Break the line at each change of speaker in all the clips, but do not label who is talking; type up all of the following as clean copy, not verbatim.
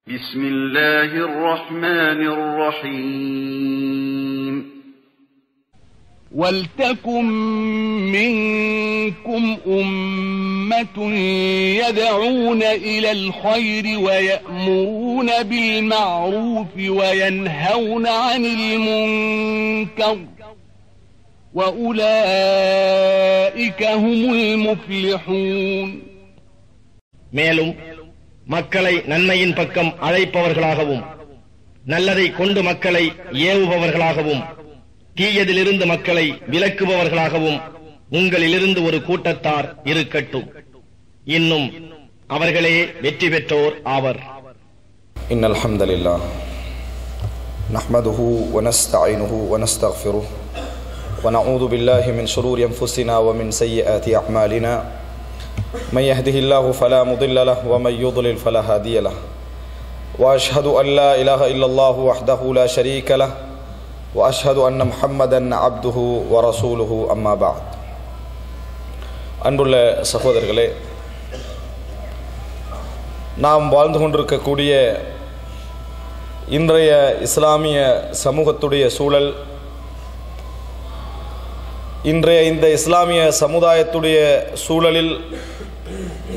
بسم الله الرحمن الرحيم
وَلْتَكُنْ مِنْكُمْ أُمَّةٌ يَدْعُونَ إِلَى الْخَيْرِ وَيَأْمُرُونَ بِالْمَعْرُوفِ وَيَنْهَوْنَ عَنِ الْمُنْكَرِ وَأُولَئِكَ هُمُ الْمُفْلِحُونَ.
மேலும் மக்களை நன்மையின் பக்கம் அழைப்பவர்களாகவும் நல்லதை கொண்டு மக்களை ஏவுபவர்களாகவும் தீயதிலிருந்து மக்களை விலக்குபவர்களாகவும் உங்களிலிருந்து ஒரு கூட்டத்தார் இருக்கட்டும். இன்னும் அவர்களே வெற்றி பெற்றோர் ஆவர்.
இன்னல் ஹம்தலில்லாஹ் நஹ்மதுஹு வ நஸ்தஈனுஹு வ நஸ்தக்ஃபிருஹு வ நஊது பில்லாஹி மின் ஷுரூரி அன்ஃபுஸினா வ மின் ஸய்யிஆத்தி அஅமாலினா من يهده الله فلا مضل له ومن يضلل فلا هادي له واشهد ان لا اله الا الله وحده لا شريك له واشهد ان محمدا عبده ورسوله اما بعد. அன்புள்ள சகோதரர்களே, நாம் வாழ்ந்து கொண்டிருக்கக்கூடிய இன்றைய இஸ்லாமிய சமூகத்துடைய சூழல், இன்றைய இந்த இஸ்லாமிய சமுதாயத்துடைய சூழலில்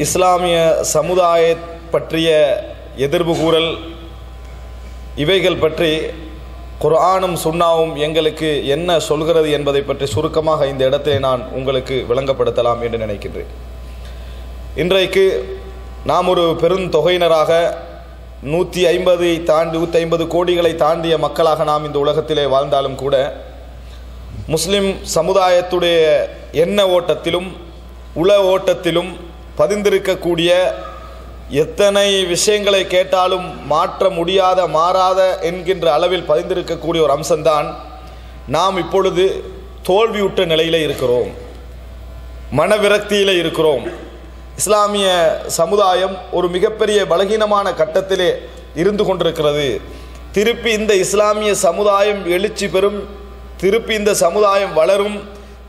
இஸ்லாமிய சமுதாய பற்றிய எதிர்ப்பு கூறல், இவைகள் பற்றி குர்ஆனும் சுன்னாவும் எங்களுக்கு என்ன சொல்கிறது என்பதை பற்றி சுருக்கமாக இந்த இடத்திலே நான் உங்களுக்கு விளங்கப்படுத்தலாம் என்று நினைக்கின்றேன். இன்றைக்கு நாம் ஒரு பெருந்தொகையினராக 150 கோடிகளை தாண்டிய மக்களாக நாம் இந்த உலகத்திலே வாழ்ந்தாலும் கூட முஸ்லிம் சமுதாயத்துடைய எண்ண ஓட்டத்திலும் உள ஓட்டத்திலும் பதிந்திருக்கக்கூடிய எத்தனை விஷயங்களை கேட்டாலும் மாற்ற முடியாத மாறாத என்கின்ற அளவில் பதிந்திருக்கக்கூடிய ஒரு அம்சம்தான் நாம் இப்பொழுது தோல்வியுற்ற நிலையில் இருக்கிறோம், மனவிரக்தியில் இருக்கிறோம். இஸ்லாமிய சமுதாயம் ஒரு மிகப்பெரிய பலகீனமான கட்டத்திலே இருந்து கொண்டிருக்கிறது. திருப்பி இந்த இஸ்லாமிய சமுதாயம் எழுச்சி பெறும், திருப்பி இந்த சமுதாயம் வளரும்,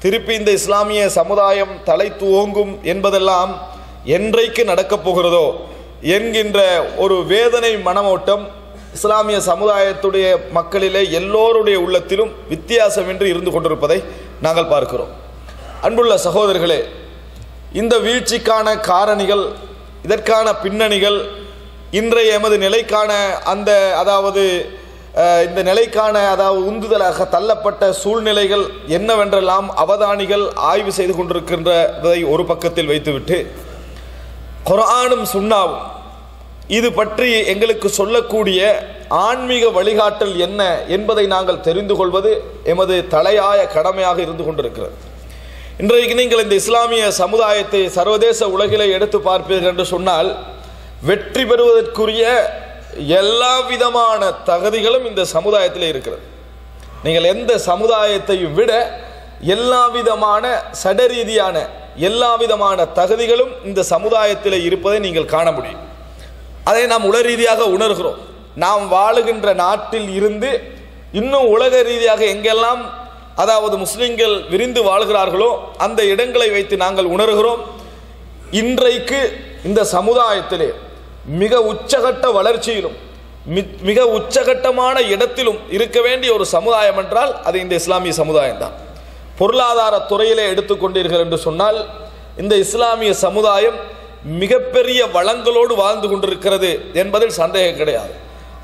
திருப்பி இந்த இஸ்லாமிய சமுதாயம் தலை துவங்கும் என்பதெல்லாம் என்றைக்கு நடக்கப் போகிறதோ என்கின்ற ஒரு வேதனை மனமோட்டம் இஸ்லாமிய சமுதாயத்துடைய மக்களிலே எல்லோருடைய உள்ளத்திலும் வித்தியாசமின்றி இருந்து கொண்டிருப்பதை நாங்கள் பார்க்கிறோம். அன்புள்ள சகோதரர்களே, இந்த வீழ்ச்சிக்கான காரணிகள், இதற்கான பின்னணிகள், இன்றைய எமது நிலைக்கான இந்த நிலைக்கான உந்துதலாக தள்ளப்பட்ட சூழ்நிலைகள் என்னவென்றெல்லாம் அவதானிகள் ஆய்வு செய்து கொண்டிருக்கின்றதை ஒரு பக்கத்தில் வைத்துவிட்டு குர்ஆனும் சுன்னாவும் இது பற்றி எங்களுக்கு சொல்லக்கூடிய ஆன்மீக வழிகாட்டல் என்ன என்பதை நாங்கள் தெரிந்து கொள்வது எமது தலையாய கடமையாக இருந்து கொண்டிருக்கிறது. இன்றைக்கு நீங்கள் இந்த இஸ்லாமிய சமுதாயத்தை சர்வதேச உலகிலே எடுத்து பார்ப்பீர்கள் என்று சொன்னால் வெற்றி பெறுவதற்குரிய எல்லா விதமான தகுதிகளும் இந்த சமுதாயத்தில் இருக்கிறது. நீங்கள் எந்த சமுதாயத்தையும் விட எல்லா விதமான சடரீதியான எல்லா விதமான தகுதிகளும் இந்த சமுதாயத்தில் இருப்பதை நீங்கள் காண முடியும். அதை நாம் உலக ரீதியாக உணர்கிறோம். நாம் வாழுகின்ற நாட்டில் இருந்து இன்னும் உலக ரீதியாக எங்கெல்லாம் முஸ்லிம்கள் விரிந்து வாழ்கிறார்களோ அந்த இடங்களை வைத்து நாங்கள் உணர்கிறோம். இன்றைக்கு இந்த சமுதாயத்திலே மிக உச்சகட்ட வளர்ச்சியிலும் மிக உச்சகட்டமான இடத்திலும் இருக்க வேண்டிய ஒரு சமுதாயம் என்றால் அது இந்த இஸ்லாமிய சமுதாயம் தான். பொருளாதார துறையிலே எடுத்துக்கொண்டீர்கள் என்று சொன்னால் இந்த இஸ்லாமிய சமுதாயம் மிகப்பெரிய வளங்களோடு வாழ்ந்து கொண்டிருக்கிறது என்பதில் சந்தேகம் கிடையாது.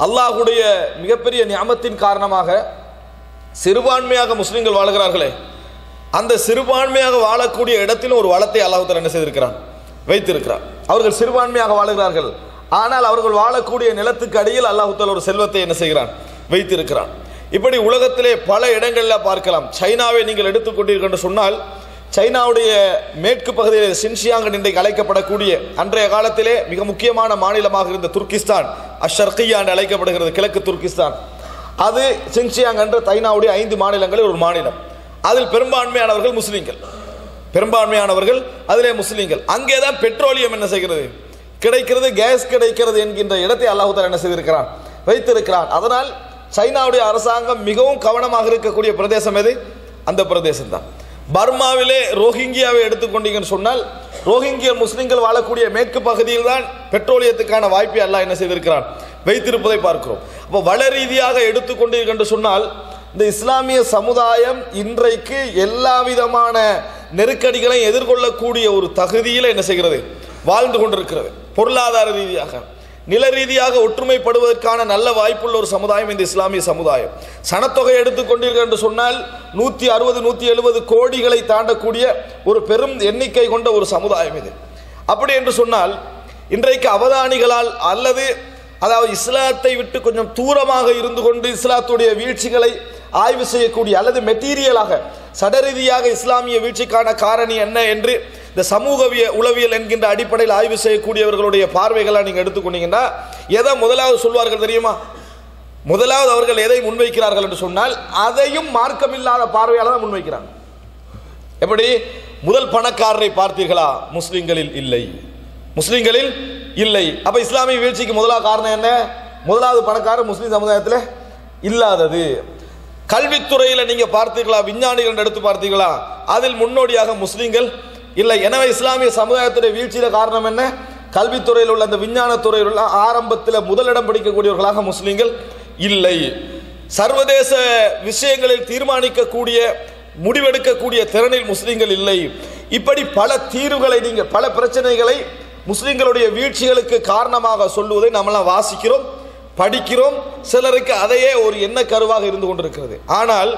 அல்லாஹுடைய மிகப்பெரிய நியமத்தின் காரணமாக சிறுபான்மையாக முஸ்லிம்கள் வாழ்கிறார்களே, அந்த சிறுபான்மையாக வாழக்கூடிய இடத்திலும் ஒரு வளத்தை அல்லாஹ் தஆலா என்ன செய்திருக்கிறான், வைத்திருக்கிறார். அவர்கள் சிறுபான்மையாக வாழுகிறார்கள், ஆனால் அவர்கள் வாழக்கூடிய நிலத்துக்கு அடியில் அல்லாஹ் தஆலா ஒரு செல்வத்தை என்ன செய்கிறான், வைத்திருக்கிறான். இப்படி உலகத்திலே பல இடங்களில் பார்க்கலாம். சைனாவை நீங்கள் எடுத்துக்கொண்டீர்கள் என்று சொன்னால் சைனாவுடைய மேற்கு பகுதியில் சின்ஷியாங் இன்றைக்கு அழைக்கப்படக்கூடிய அன்றைய காலத்திலே மிக முக்கியமான மாநிலமாக இருந்த துர்கிஸ்தான், அஷர்கியா என்று அழைக்கப்படுகிறது, கிழக்கு துர்கிஸ்தான், அது சின்ஷியாங் என்ற சைனாவுடைய 5 மாநிலங்களில் ஒரு மாநிலம். அதில் பெரும்பான்மையானவர்கள் முஸ்லிம்கள், அதிலே முஸ்லிம்கள். அங்கேதான் பெட்ரோலியம் என்ன செய்கிறது, கிடைக்கிறது, கேஸ் கிடைக்கிறது என்கின்ற இடத்தை அல்லாஹ் தஆலா என்ன செய்திருக்கிறான், வைத்திருக்கிறான். அதனால் சைனாவுடைய அரசாங்கம் மிகவும் கவனமாக இருக்கக்கூடிய பிரதேசம் எது, அந்த பிரதேசம் தான். பர்மாவிலே ரோஹிங்கியாவை எடுத்துக்கொண்டீங்கன்னு சொன்னால் ரோஹிங்கியர் முஸ்லிம்கள் வாழக்கூடிய மேற்கு பகுதியில் தான் பெட்ரோலியத்துக்கான வாய்ப்பை அல்லாஹ் என்ன செய்திருக்கிறான், வைத்திருப்பதை பார்க்கிறோம். அப்போ வள ரீதியாக எடுத்துக்கொண்டீர்கள் என்று சொன்னால் இந்த இஸ்லாமிய சமுதாயம் இன்றைக்கு எல்லா விதமான நெருக்கடிகளை எதிர்கொள்ளக்கூடிய ஒரு தகுதியில் என்ன செய்கிறது, வாழ்ந்து கொண்டிருக்கிறது. பொருளாதார ரீதியாக, நில ரீதியாக ஒற்றுமைப்படுவதற்கான நல்ல வாய்ப்புள்ள ஒரு சமுதாயம் இந்த இஸ்லாமிய சமுதாயம். சனத்தொகை எடுத்துக்கொண்டீர்கள் என்று சொன்னால் 160-170 கோடிகளை தாண்டக்கூடிய ஒரு பெரும் எண்ணிக்கை கொண்ட ஒரு சமுதாயம் இது. அப்படி என்று சொன்னால் இன்றைக்கு அவதானிகளால் அல்லது அதாவது இஸ்லாத்தை விட்டு கொஞ்சம் தூரமாக இருந்து கொண்டு இஸ்லாத்துடைய வீழ்ச்சிகளை ஆய்வு செய்யக்கூடிய அல்லது மெட்டீரியலாக சடரீதியாக இஸ்லாமிய வீழ்ச்சிக்கான காரணி என்ன என்று இந்த சமூக உளவியல் என்கின்ற அடிப்படையில் ஆய்வு செய்யக்கூடியவர்களுடைய பார்வைகளை நீங்கள் எடுத்துக்கொண்டீங்கன்னா எதை முதலாவது சொல்வார்கள் தெரியுமா? முதலாவது அவர்கள் எதை முன்வைக்கிறார்கள் என்று சொன்னால் அதையும் மார்க்கமில்லாத பார்வையால் தான் முன்வைக்கிறாங்க. எப்படி? முதல் பணக்காரரை பார்த்தீர்களா? முஸ்லிம்களில் இல்லை, முஸ்லிம்களில் இல்லை. அப்ப இஸ்லாமிய வீழ்ச்சிக்கு முதலாவது காரணம் என்ன? முதலாவது பணக்காரர் முஸ்லிம் சமுதாயத்தில் இல்லாதது. கல்வித்துறையில் நீங்க பார்த்தீர்களா? விஞ்ஞானிகள் எடுத்து பார்த்தீர்களா? அதில் முன்னோடியாக முஸ்லிம்கள் இல்லை. எனவே இஸ்லாமிய சமுதாயத்துடைய வீழ்ச்சியில காரணம் என்ன? கல்வித்துறையில் உள்ள அந்த விஞ்ஞான துறையில் உள்ள ஆரம்பத்தில் முதலிடம் பிடிக்கக்கூடியவர்களாக முஸ்லிம்கள் இல்லை. சர்வதேச விஷயங்களில் தீர்மானிக்கக்கூடிய முடிவெடுக்கக்கூடிய திறனில் முஸ்லிம்கள் இல்லை. இப்படி பல தீர்வுகளை நீங்க பல பிரச்சனைகளை முஸ்லிம்களுடைய வீழ்ச்சிகளுக்கு காரணமாக சொல்லுவதை நம்மளாம் வாசிக்கிறோம், படிக்கிறோம். சிலருக்கு அதையே ஒரு எண்ண கருவாக இருந்து கொண்டிருக்கிறது. ஆனால்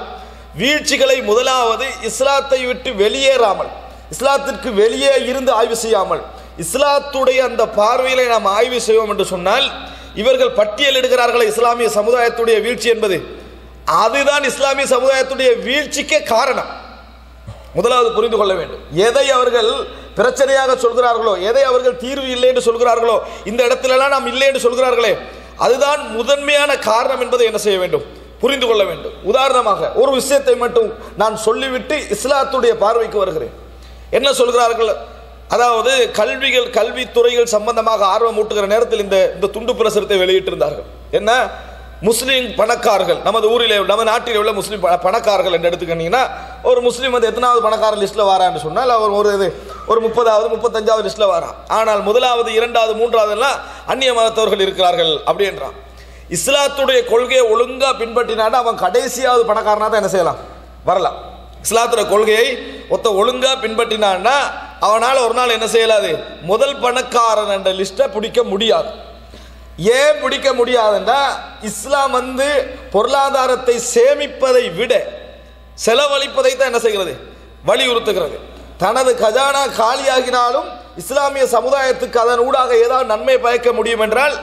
வீழ்ச்சிகளை முதலாவது இஸ்லாத்தை விட்டு வெளியேறாமல், இஸ்லாத்திற்கு வெளியே இருந்து ஆய்வு செய்யாமல் இஸ்லாத்துடைய அந்த பார்வையிலே நாம் ஆய்வு செய்வோம் என்று சொன்னால் இவர்கள் பட்டியலிடுகிறார்கள் இஸ்லாமிய சமுதாயத்துடைய வீழ்ச்சி என்பது. அதுதான் இஸ்லாமிய சமுதாயத்துடைய வீழ்ச்சிக்கே காரணம். முதலாவது புரிந்து கொள்ள வேண்டும். எதை அவர்கள் பிரச்சனையாக சொல்கிறார்களோ, எதை அவர்கள் தீர்வு இல்லை என்று சொல்கிறார்களோ, இந்த இடத்திலெல்லாம் நாம் இல்லை என்று சொல்கிறார்களே, அதுதான் முதன்மையான காரணம் என்பதை என்ன செய்ய வேண்டும், புரிந்து கொள்ள வேண்டும். உதாரணமாக ஒரு விஷயத்தை மட்டும் நான் சொல்லிவிட்டு இஸ்லாத்துடைய பார்வைக்கு வருகிறேன். என்ன சொல்கிறார்கள்? அதாவது கல்வித்துறைகள் சம்பந்தமாக ஆர்வம் ஊட்டுகிற நேரத்தில் இந்த துண்டு பிரசுரத்தை வெளியிட்டிருந்தார்கள். என்ன? முஸ்லீம் பணக்காரர்கள், நமது ஊரில் நம்ம நாட்டில் உள்ள முஸ்லீம் பணக்காரர்கள் என்று எடுத்துக்கிட்டீங்கன்னா ஒரு முஸ்லீம் வந்து எத்தனாவது பணக்காரர் லிஸ்ட்டில் வரான்னு சொன்னால் அவர் ஒரு 30வது 35வது லிஸ்ட்டில் வரான். ஆனால் முதலாவது 2வது 3வதுலாம் அந்நிய மதத்தவர்கள் இருக்கிறார்கள் அப்படி என்றான். இஸ்லாத்துடைய கொள்கையை ஒழுங்கா பின்பற்றினான்னா அவன் கடைசியாவது பணக்காரனாக தான் என்ன செய்யலாம், வரலாம். இஸ்லாத்துடைய கொள்கையை ஒழுங்கா பின்பற்றினான்னா அவனால் ஒரு நாள் என்ன செய்யலாது, முதல் பணக்காரன் என்ற லிஸ்ட்டை பிடிக்க முடியாது. ஏன் பிடிக்க முடியாதுன்னா இஸ்லாம் வந்து பொருளாதாரத்தை சேமிப்பதை விட செலவழிப்பதை தான் என்ன செய்கிறது, வலியுறுத்துகிறது. தனது கஜானா காலியாகினாலும் இஸ்லாமிய சமுதாயத்துக்கு அதன் ஊடாக ஏதாவது நன்மை பயக்க முடியும் என்றால்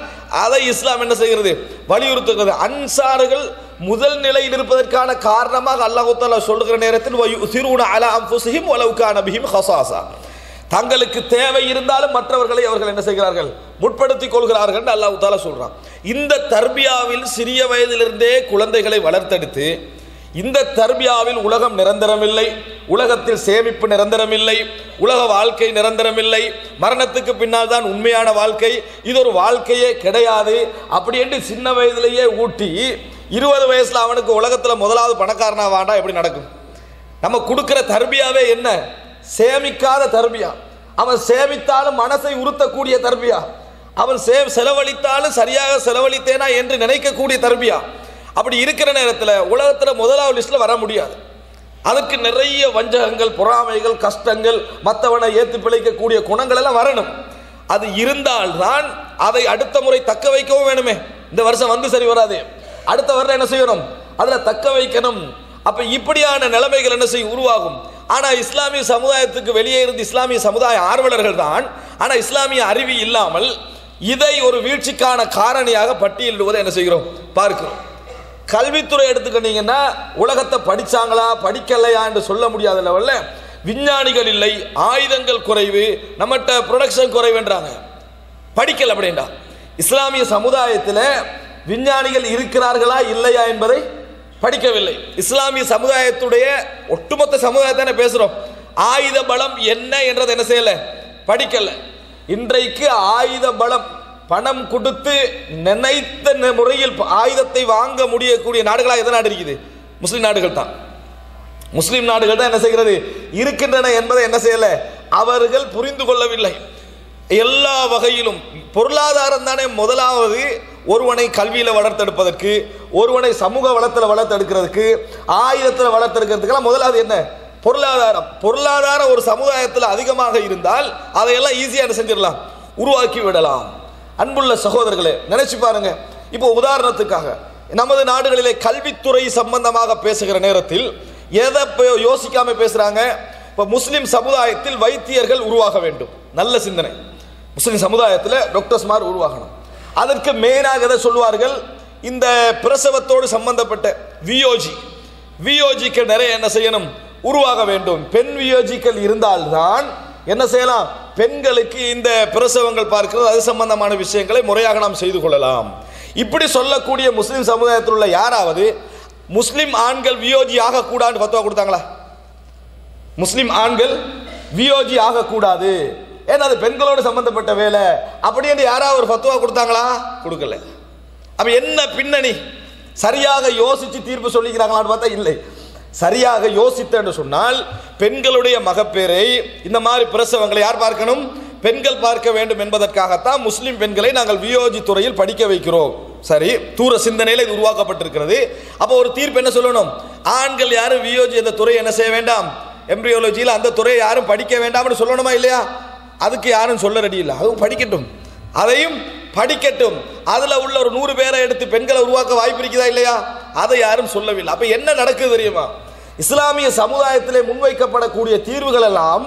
அதை இஸ்லாம் என்ன செய்கிறது, வலியுறுத்துகிறது. அன்சார்கள் முதல் நிலையில் இருப்பதற்கான காரணமாக அல்லாஹ் தஆலா சொல்லுகிற நேரத்தில் வயுசிரூன அலா அன்ஃபுஸிஹிம் வலவ் கான பிஹிம் ஹஸாஸா, தங்களுக்கு தேவை இருந்தாலும் மற்றவர்களை அவர்கள் என்ன செய்கிறார்கள், முற்படுத்திக் கொள்கிறார்கள் என்று அல்லாஹ் தஆலா சொல்றான். இந்த தர்பியாவில் சிறிய வயதிலிருந்தே குழந்தைகளை வளர்த்தெடுத்து இந்த தர்பியாவில் உலகம் நிரந்தரமில்லை, உலகத்தில் சேமிப்பு நிரந்தரமில்லை, உலக வாழ்க்கை நிரந்தரமில்லை, மரணத்துக்கு பின்னால் தான் உண்மையான வாழ்க்கை, இது ஒரு வாழ்க்கையே கிடையாது அப்படி என்று சின்ன வயதிலேயே ஊட்டி 20 வயசுல அவனுக்கு உலகத்தில் முதலாவது பணக்காரனா வாண்டா எப்படி நடக்கும்? நம்ம கொடுக்கிற தர்பியாவே என்ன, சேமிக்காத தர்பியா. அவன் சேமித்தாலும் மனசை உறுத்தக்கூடிய தர்பியா, அவன் செலவழித்தாலும் சரியாக செலவழித்தேனா என்று நினைக்கக்கூடிய தர்பியா. அப்படி இருக்கிற நேரத்தில் உலகத்தில் முதலாவது லிஸ்ட்ல வர முடியாது. அதுக்கு நிறைய வஞ்சகங்கள், பொறாமைகள், கஷ்டங்கள், மற்றவனை ஏற்று பிழைக்கக்கூடிய குணங்கள் எல்லாம் வரணும். அது இருந்தால்தான் அதை அடுத்த முறை தக்க வைக்கவும் வேணுமே. இந்த வருஷம் வந்து சரி வராது, அடுத்த வருடம் என்ன செய்யணும், அதில் தக்க வைக்கணும். அப்ப இப்படியான நிலைமைகள் என்ன செய்யும், உருவாகும். ஆனா இஸ்லாமிய சமுதாயத்துக்கு வெளியே இருந்து இஸ்லாமிய சமுதாய ஆர்வலர்கள் தான், ஆனா இஸ்லாமிய அறிவு இல்லாமல் இதை ஒரு வீழ்ச்சிக்கான காரணியாக பட்டியலிடுவதை என்ன செய்கிறோம், பார்க்கிறோம். கல்வித்துறை எடுத்துக்கிட்டீங்கன்னா உலகத்தை படிச்சாங்களா படிக்கலையா என்று சொல்ல முடியாத லெவல்ல விஞ்ஞானிகள் இல்லை, ஆயுதங்கள் குறைவு, நம்மகிட்ட ப்ரொடக்ஷன் குறைவுன்றாங்க, படிக்கல அப்படின்றா. இஸ்லாமிய சமுதாயத்தில் விஞ்ஞானிகள் இருக்கிறார்களா இல்லையா என்பதை படிக்கவில்லை. இஸ்லாமிய சமுதாயத்துடைய ஒட்டுமொத்த சமுதாயத்தானே பேசுறோம். ஆயுத பலம் என்ன என்றதை என்ன செய்யல, படிக்கல. இன்றைக்கு ஆயுத பலம் பணம் கொடுத்து நினைத்த முறையில் ஆயுதத்தை வாங்க முடியக்கூடிய நாடுகளாக எந்த நாடு இருக்குது, முஸ்லிம் நாடுகள் தான். முஸ்லிம் நாடுகள் தான் என்ன செய்கிறது, இருக்கின்றன என்பதை என்ன செய்யல, அவர்கள் புரிந்து கொள்ளவில்லை. எல்லா வகையிலும் பொருளாதாரம் தானே முதலாவது ஒருவனை கல்வியில் வளர்த்தெடுப்பதற்கு, ஒருவனை சமூக வளத்தில் வளர்த்தெடுக்கிறதுக்கு, ஆயுதத்தில் வளர்த்தெடுக்கிறதுக்கெல்லாம் முதலாவது என்ன? பொருளாதாரம். பொருளாதாரம் ஒரு சமுதாயத்தில் அதிகமாக இருந்தால் அதையெல்லாம் ஈஸியாக செஞ்சிடலாம், உருவாக்கி விடலாம். அன்புள்ள சகோதரர்களே, நினைச்சு பாருங்க. இப்போ உதாரணத்துக்காக நமது நாடுகளிலே கல்வித்துறை சம்பந்தமாக பேசுகிற நேரத்தில் எதை யோசிக்காம பேசுறாங்க? இப்போ முஸ்லிம் சமுதாயத்தில் வைத்தியர்கள் உருவாக வேண்டும், நல்ல சிந்தனை. முஸ்லிம் சமுதாயத்தில் டாக்டர்ஸ்மார் உருவாகணும். அதற்கு மெயினாக எதை சொல்வார்கள்? இந்த பிரசவத்தோடு சம்பந்தப்பட்ட வியோஜிக்கு நிறைய என்ன செய்யணும்? உருவாக வேண்டும். பெண் வியோஜிக்கள் இருந்தால்தான் என்ன செய்யலாம்? பெண்களுக்கு இந்த பிரசவங்கள் பார்க்கிறது, அது சம்பந்தமான விஷயங்களை முறையாக நாம் செய்து கொள்ளலாம். இப்படி சொல்லக்கூடிய முஸ்லிம் சமுதாயத்தில் உள்ள யாராவது முஸ்லிம் ஆண்கள் வியோஜி ஆகக்கூடாதுன்னு ஃபத்வா கொடுத்தாங்களா? முஸ்லிம் ஆண்கள் வியோஜி ஆகக்கூடாது, ஏன்னா அது பெண்களோடு சம்பந்தப்பட்ட வேலை அப்படி என்று யாராவது ஒரு ஃபத்வா கொடுத்தாங்களா? கொடுக்கல. அப்ப என்ன பின்னணி? சரியாக யோசிச்சு தீர்ப்பு சொல்லிக்கிறாங்களான்னு பார்த்தா இல்லை. சரியாக யோசித்தேன்னு சொன்னால் பெண்களுடைய மகப்பேரை இந்த மாதிரி பிரசவங்களை யார் பார்க்கணும்? பெண்கள் பார்க்க வேண்டும் என்பதற்காகத்தான் முஸ்லிம் பெண்களை நாங்கள் வியோஜி துறையில் படிக்க வைக்கிறோம். சரி, தூர சிந்தனையில் இது உருவாக்கப்பட்டிருக்கிறது. அப்போ ஒரு தீர்ப்பு என்ன சொல்லணும்? ஆண்கள் யாரும் வியோஜி அந்த துறை என்ன செய்ய வேண்டாம், எம்ப்ரியாலஜியில் அந்த துறையை யாரும் படிக்க வேண்டாம்னு சொல்லணுமா இல்லையா? அதுக்கு யாரும் சொல்ல ரெடி இல்லை. அதுவும் படிக்கட்டும், அதையும் படிக்கட்டும். அதுல உள்ள ஒரு 100 பேரை எடுத்து பெண்களை உருவாக்க வாய்ப்பு இருக்குதா இல்லையா? அதை யாரும் சொல்லவில்லை. அப்ப என்ன நடக்குது தெரியுமா? இஸ்லாமிய சமுதாயத்திலே முன்வைக்கப்படக்கூடிய தீர்வுகள் எல்லாம்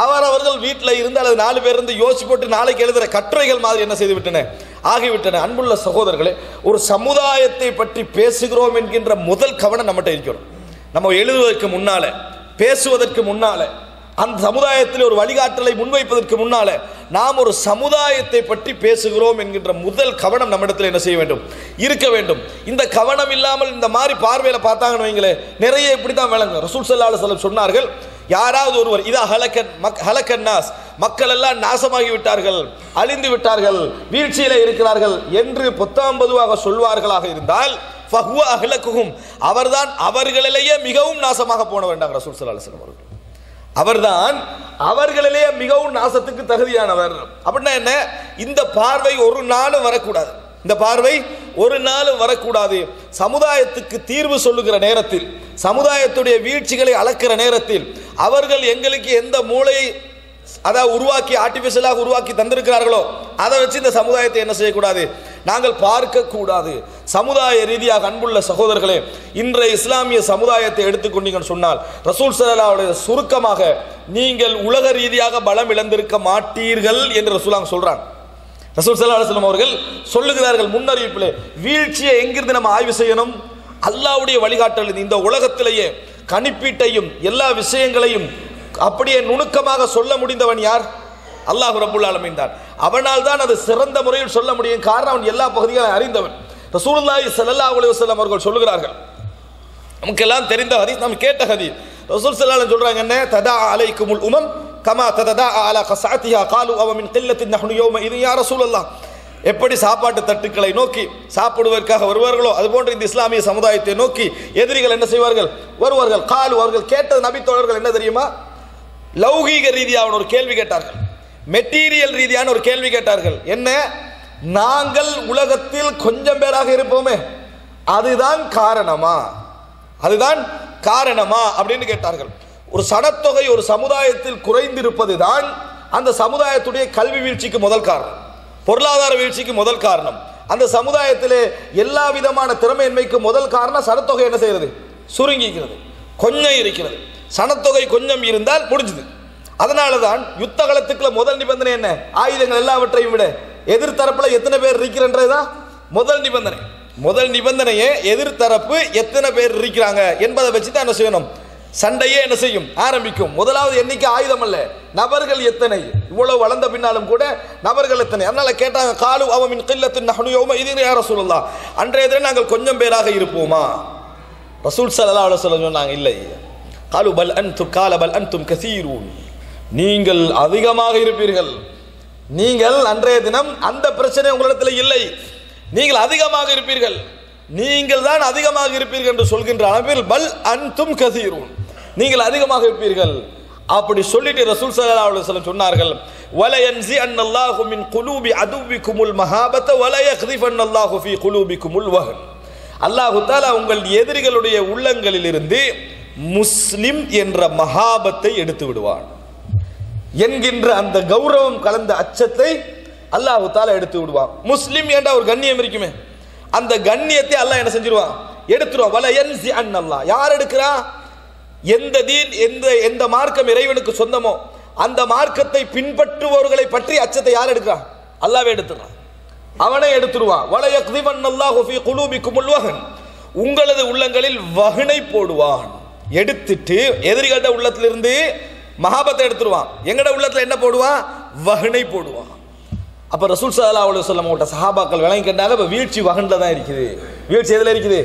அவரவர்கள் வீட்டில் இருந்து அல்லது 4 பேர் இருந்து யோசிச்சு போட்டு நாளைக்கு எழுதுகிற கட்டுரைகள் மாதிரி என்ன செய்து விட்டன, ஆகிவிட்டன. அன்புள்ள சகோதரர்களே, ஒரு சமுதாயத்தை பற்றி பேசுகிறோம் என்கின்ற முதல் கவனம் நம்மகிட்ட இருக்கிறோம். நம்ம எழுதுவதற்கு முன்னால, பேசுவதற்கு முன்னால, அந்த சமுதாயத்தில் ஒரு வழிகாட்டலை முன்வைப்பதற்கு முன்னால நாம் ஒரு சமுதாயத்தை பற்றி பேசுகிறோம் என்கின்ற முதல் கவனம் நம்மிடத்தில் என்ன செய்ய வேண்டும், இருக்க வேண்டும். இந்த கவனம் இல்லாமல் இந்த மாதிரி பார்வையில பார்த்தாங்கன்னு வைங்களே, நிறைய இப்படித்தான் விளங்கும். ரசூல் ஸல்லல்லாஹு அலைஹி வஸல்லம் சொன்னார்கள், யாராவது ஒருவர் இதா ஹலக்கன் நாஸ், மக்கள் எல்லாம் நாசமாகி விட்டார்கள், அழிந்து விட்டார்கள், வீழ்ச்சியில இருக்கிறார்கள் என்று பொத்தாம்பதுவாக சொல்வார்களாக இருந்தால் ஃபஹுவ அஹ்லகுஹும், அவர்தான் அவர்களிலேயே மிகவும் நாசமாக போன வேண்டாம். ரசூல் ஸல்லல்லாஹு அலைஹி வஸல்லம் அவர்தான் அவர்களிலேயே மிகவும் நாசத்துக்கு தகுதியானவர். அப்படின்னா என்ன? இந்த பார்வை ஒரு நாளும் வரக்கூடாது. இந்த பார்வை ஒரு நாளும் வரக்கூடாது. சமுதாயத்துக்கு தீர்வு சொல்லுகிற நேரத்தில், சமுதாயத்துடைய வீழ்ச்சிகளை அளக்கிற நேரத்தில் அவர்கள் எங்களுக்கு எந்த மூளையை அதாவது உருவாக்கி ஆர்டிபிஷியலாக உருவாக்கி தந்திருக்கிறார்களோ அதை வச்சு இந்த சமுதாயத்தை என்ன செய்யக்கூடாது, நாங்கள் பார்க்க கூடாது. சமுதாய ரீதியாக அன்புள்ள சகோதரர்களே, இன்றைய இஸ்லாமிய சமுதாயத்தை எடுத்துக்கொண்டீங்கன்னு சொன்னால் ரசூல் ஸல்லல்லாஹு அலைஹி வஸல்லம் சுருக்கமாக நீங்கள் உலக ரீதியாக பலம் இழந்திருக்க மாட்டீர்கள் என்று ரசூலுல்லாஹ் சொல்றாங்க. ரசூல் ஸல்லல்லாஹு அலைஹி வஸல்லம் அவர்கள் சொல்லுகிறார்கள் முன்னறிவிப்பிலே, வீழ்ச்சியை எங்கிருந்து நம்ம ஆய்வு செய்யணும்? அல்லாஹ்வுடைய வழிகாட்டல். இந்த உலகத்திலேயே கணிப்பீட்டையும் எல்லா விஷயங்களையும் அப்படியே நுணுக்கமாக சொல்ல முடிந்தவன் யார்? அல்லாஹ் ரப்புல் ஆலமீன் தான். அவனால் தான் அது சிறந்த முறையில் சொல்ல முடியும். காரணம், அவன் எல்லா பகுதிகளையும் அறிந்தவன். ரசூலுல்லாஹி ஸல்லல்லாஹு அலைஹி வஸல்லம் அவர்கள் சொல்லுகிறார்கள், நமக்கெல்லாம் தெரிந்த ஹதீஸ், நாம் கேட்ட ஹதீஸ். ரசூல் ஸல்லல்லாஹு அலைஹி சொல்றாங்க என்ன? ததா அலைக்குமுல் உமம் கமா ததா அலா கஸஅத்திஹா قالوا அவ மின் கில்லத்தின் நஹ்னு யௌம இது யா ரசூலல்லாஹ். எப்படி சாப்பாட்டு தட்டுக்களை நோக்கி சாப்பிடுவதற்காக வருவார்களோ அதுபோன்று இந்த இஸ்லாமிய சமுதாயத்தை நோக்கி எதிரிகள் என்ன செய்வார்கள், வருவார்கள். காலு, அவர்கள் கேட்டது நபி தோழர்கள் என்ன தெரியுமா? லௌகீக ரீதியான ஒரு கேள்வி கேட்டார்கள், மெட்டீரியல் ரீதியான ஒரு கேள்வி கேட்டார்கள். என்ன? நாங்கள் உலகத்தில் கொஞ்சம் பேராக இருப்போமே, அதுதான் காரணமா, அதுதான் காரணமா அப்படின்னு கேட்டார்கள். ஒரு சனத்தொகை ஒரு சமுதாயத்தில் குறைந்திருப்பது தான் அந்த சமுதாயத்துடைய கல்வி வீழ்ச்சிக்கு முதல் காரணம், பொருளாதார வீழ்ச்சிக்கு முதல் காரணம். அந்த சமுதாயத்திலே எல்லா விதமான திறமையின்மைக்கு முதல் காரணம் சனத்தொகை என்ன செய்யறது, சுருங்கிக்கிறது, கொஞ்சம் இருக்கிறது. சனத்தொகை கொஞ்சம் இருந்தால் முடிஞ்சது. அதனால தான் யுத்த காலத்துக்குள்ள முதல் நிபந்தனை என்ன? ஆயுதங்கள் எல்லாவற்றையும் விட எதிர்த்தரப்புல எத்தனை பேர் இருக்கிறன்றதுதான் முதல் நிபந்தனை. முதல் நிபந்தனையே எதிர்த்தரப்பு எத்தனை பேர் இருக்கிறாங்க என்பதை வச்சு தான் என்ன செய்யணும், சண்டையே என்ன செய்யும், ஆரம்பிக்கும். முதலாவது எண்ணிக்கை ஆயுதம் அல்ல, நபர்கள் எத்தனை. இவ்வளவு வளர்ந்த பின்னாலும் கூட நபர்கள் எத்தனை. அதனால கேட்டாங்க, காலு அவ மின் கில்லத்தின் நஹ்னு யௌம இதின் யா ரசூலல்லாஹ், அன்றைய தினம் நாங்கள் கொஞ்சம் பேராக இருப்போமா? ரசூல் ஸல்லல்லாஹு அலைஹி வஸல்லம் சொன்னாங்க, இல்லை. காலு பல் அன்தும் கால பல் அன்தும் கஸீரூன், நீங்கள் அதிகமாக இருப்பீர்கள். நீங்கள் அன்றைய தினம் அந்த பிரச்சனை உங்களிடத்தில் இல்லை, நீங்கள் அதிகமாக இருப்பீர்கள், நீங்கள் தான் அதிகமாக இருப்பீர்கள் என்று சொல்கின்ற அளவில் பல் அன்தும் கஸீரூன், நீங்கள் அதிகமாக இருப்பீர்கள். அப்படி சொல்லிட்டு ரசூல் ஸல்லல்லாஹு அலைஹி வஸல்லம் சொன்னார்கள், வல யன்ஸிஅன்னல்லாஹு மின் குலூபி அதுவிக்குமுல் மஹாபத வல யக்திஃபன்னல்லாஹு ஃபீ குலூபிக்குமுல் வஹன். அல்லாஹ் தஆலா உங்கள் எதிரிகளுடைய உள்ளங்களிலிருந்து முஸ்லிம் என்ற மஹாபத்தை எடுத்து விடுவான் என்கின்ற அந்த கௌரவம் கலந்த அச்சத்தை அல்லாஹ் தஆலா எடுத்து விடுவான். முஸ்லிம் என்ற ஒரு கண்ணியம் இருக்குமே, அந்த கண்ணியத்தை அல்லாஹ் என்ன செஞ்சிருவான், எடுத்துருவான். வல யன்ஸிஅன்னல்லாஹ், யார் எடுக்கிறா? எந்த தீன், எந்த மார்க்கம் இறைவனுக்கு சொந்தமோ அந்த மார்க்கத்தை பின்பற்றுபவர்களை பற்றி அச்சத்தை யார் எடுக்கிறான்? அல்லாஹ்வே எடுத்துறான், அவனே எடுத்துருவான். வல யக்திஃபன்னல்லாஹு ஃபீ குலூபிக்குமுல் வஹன், உங்களது உள்ளங்களில் வஹனை போடுவான். எடுத்துட்டு எதிரிகளோட உள்ளத்திலிருந்து மஹாபத்தை எடுத்துருவான். எங்கட உள்ளத்துல என்ன போடுவான்? வஹனை போடுவான். அப்ப ரசூல் ஸல்லல்லாஹு அலைஹி வஸல்லம் கிட்ட சஹாபாக்கள் விளங்கி கேட்டாங்க, இப்ப வீழ்ச்சி வஹன்ல தான் இருக்குது. வீழ்ச்சி எதுல இருக்குது?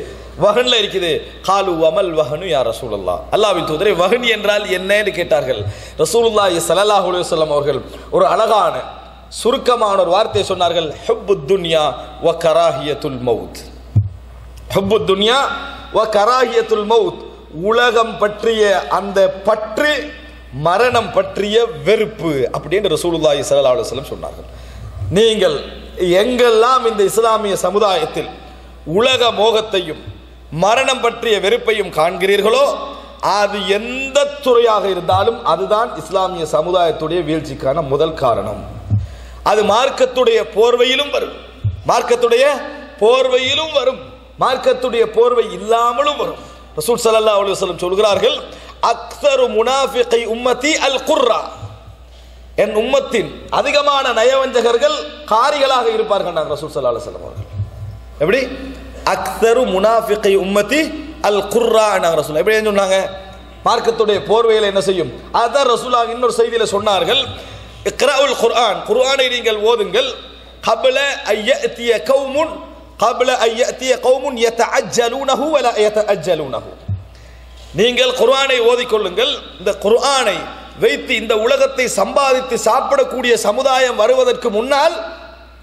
வஹன்ல இருக்குது. காலு அமல் வஹனு யா ரசூலுல்லாஹ், அல்லாஹ்வின் தூதரே வஹன் என்றால் என்னன்னு கேட்டார்கள். ரசூலுல்லாஹி ஸல்லல்லாஹு அலைஹி வஸல்லம் அவர்கள் ஒரு அழகான சுருக்கமான ஒரு வார்த்தையை சொன்னார்கள். ஹுப்புத் துன்யா வ கராஹியத்துல் மௌத். ஹுப்புத் துன்யா வ கராஹியத்துல் மௌத், உலகம் பற்றிய அந்த பற்று, மரணம் பற்றிய வெறுப்பு அப்படின்னு ரசூலுல்லாஹி ஸல்லல்லாஹு அலைஹி வஸல்லம் சொன்னார்கள். நீங்கள் எங்கெல்லாம் இந்த இஸ்லாமிய சமுதாயத்தில் உலக மோகத்தையும் மரணம் பற்றிய வெறுப்பையும் காண்கிறீர்களோ அது எந்த துறையாக இருந்தாலும் அதுதான் இஸ்லாமிய சமுதாயத்துடைய வீழ்ச்சிக்கான முதல் காரணம். அது மார்க்கத்துடைய போர்வையிலும் வரும், மார்க்கத்துடைய போர்வையிலும் வரும், மார்க்கத்துடைய போர்வை இல்லாமலும் வரும். ரசூல் ஸல்லல்லாஹு அலைஹி வஸல்லம் சொல்கிறார்கள், அக்ஸரு முனாஃபிகி உம்மத்தி அல் குர்ரா, என் உம்மத்தின் அதிகமான நயவஞ்சகர்கள் காரிகளாக இருப்பார்கள். ரசூல் ஸல்லல்லாஹு அலைஹி வஸல்லம் அவர்கள் எப்படி அக்ஸரு முனாஃபிகி உம்மத்தி அல் குர்ரா ரசூல் எப்படி சொன்னாங்க? மார்க்கத்துடைய போர்வையில் என்ன செய்யும்? அதான் ரசூலுல்லாஹ் இன்னொரு செய்தியில சொன்னார்கள், இக்ராஉல் குர்ஆன், குர்ஆனை நீங்கள் ஓதுங்கள். قبل أن يأتي قوم يتعجلونه ولا يتأجلونه, நீங்கள் குர்ஆனை ஓதிக்கொள்ளுங்கள். இந்த குர்ஆனை வைத்து இந்த உலகத்தை சம்பாதித்து சாப்பிடக்கூடிய சமுதாயம் வருவதற்கு முன்னால்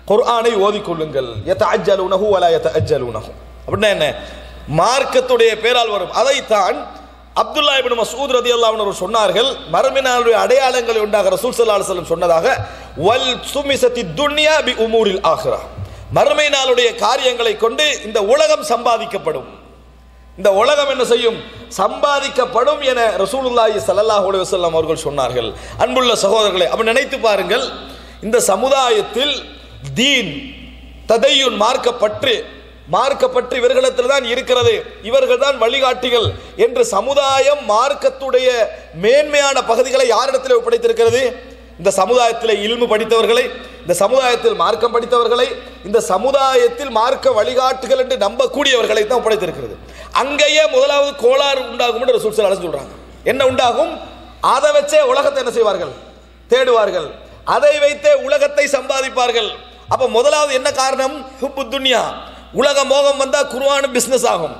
குர்ஆனை ஓதிக்கொள்ளுங்கள். யதஅஜ்ஜலூனஹு வலா யதஅஜ்ஜலூனஹு அப்படின்னா என்ன? மார்க்கத்துடைய பேரால் வரும். அதைத்தான் அப்துல்லா இப்னு மஸ்ஊத் ரலியல்லாஹு அன்ஹு சொன்னார்கள். மறுமை நாளுடைய அடையாளங்கள் உண்டாக ரசூல் ஸல்லல்லாஹு அலைஹி வஸல்லம் சொன்னதாக, வல் சுமிஸத்தித் துன்யா பி உமூரில் ஆখিরাহ, மறுமை நாளுடைய காரியங்களை கொண்டு இந்த உலகம் சம்பாதிக்கப்படும். இந்த உலகம் என்ன செய்யும்? சம்பாதிக்கப்படும் என ரசூலுல்லாஹி ஸல்லல்லாஹு அலைஹி வஸல்லம் அவர்கள் சொன்னார்கள். அன்புள்ள சகோதரர்களே, அப்ப நினைத்து பாருங்கள், இந்த சமுதாயத்தில் தீன், ததையுன், மார்க்கப்பற்று இவர்களிடத்தில் தான் இருக்கிறது, இவர்கள் தான் வழிகாட்டிகள் என்று சமுதாயம் மார்க்கத்துடைய மேன்மையான பகுதிகளை யாரிடத்தில் ஒப்படைத்திருக்கிறது? இந்த சமுதாயத்தில் இல்மு படித்தவர்களை, இந்த சமுதாயத்தில் மார்க்கம் படித்தவர்களை, இந்த சமுதாயத்தில் மார்க்க வழிகாட்டுகள் என்று நம்பக்கூடியவர்களை தான் ஒப்படைத்திருக்கிறது. அங்கேயே முதலாவது கோளாறு உண்டாகும் என்று ரசூல் ஸல்லல்லாஹு அலைஹி வஸல்லம் சொல்றாங்க. என்ன உண்டாகும்? அதை வச்சே உலகத்தை என்ன செய்வார்கள்? தேடுவார்கள். அதை வைத்தே உலகத்தை சம்பாதிப்பார்கள். அப்ப முதலாவது என்ன காரணம்? ஹுப்புத் துன்யா, உலக மோகம் வந்தா குர்ஆனும் பிசினஸ் ஆகும்,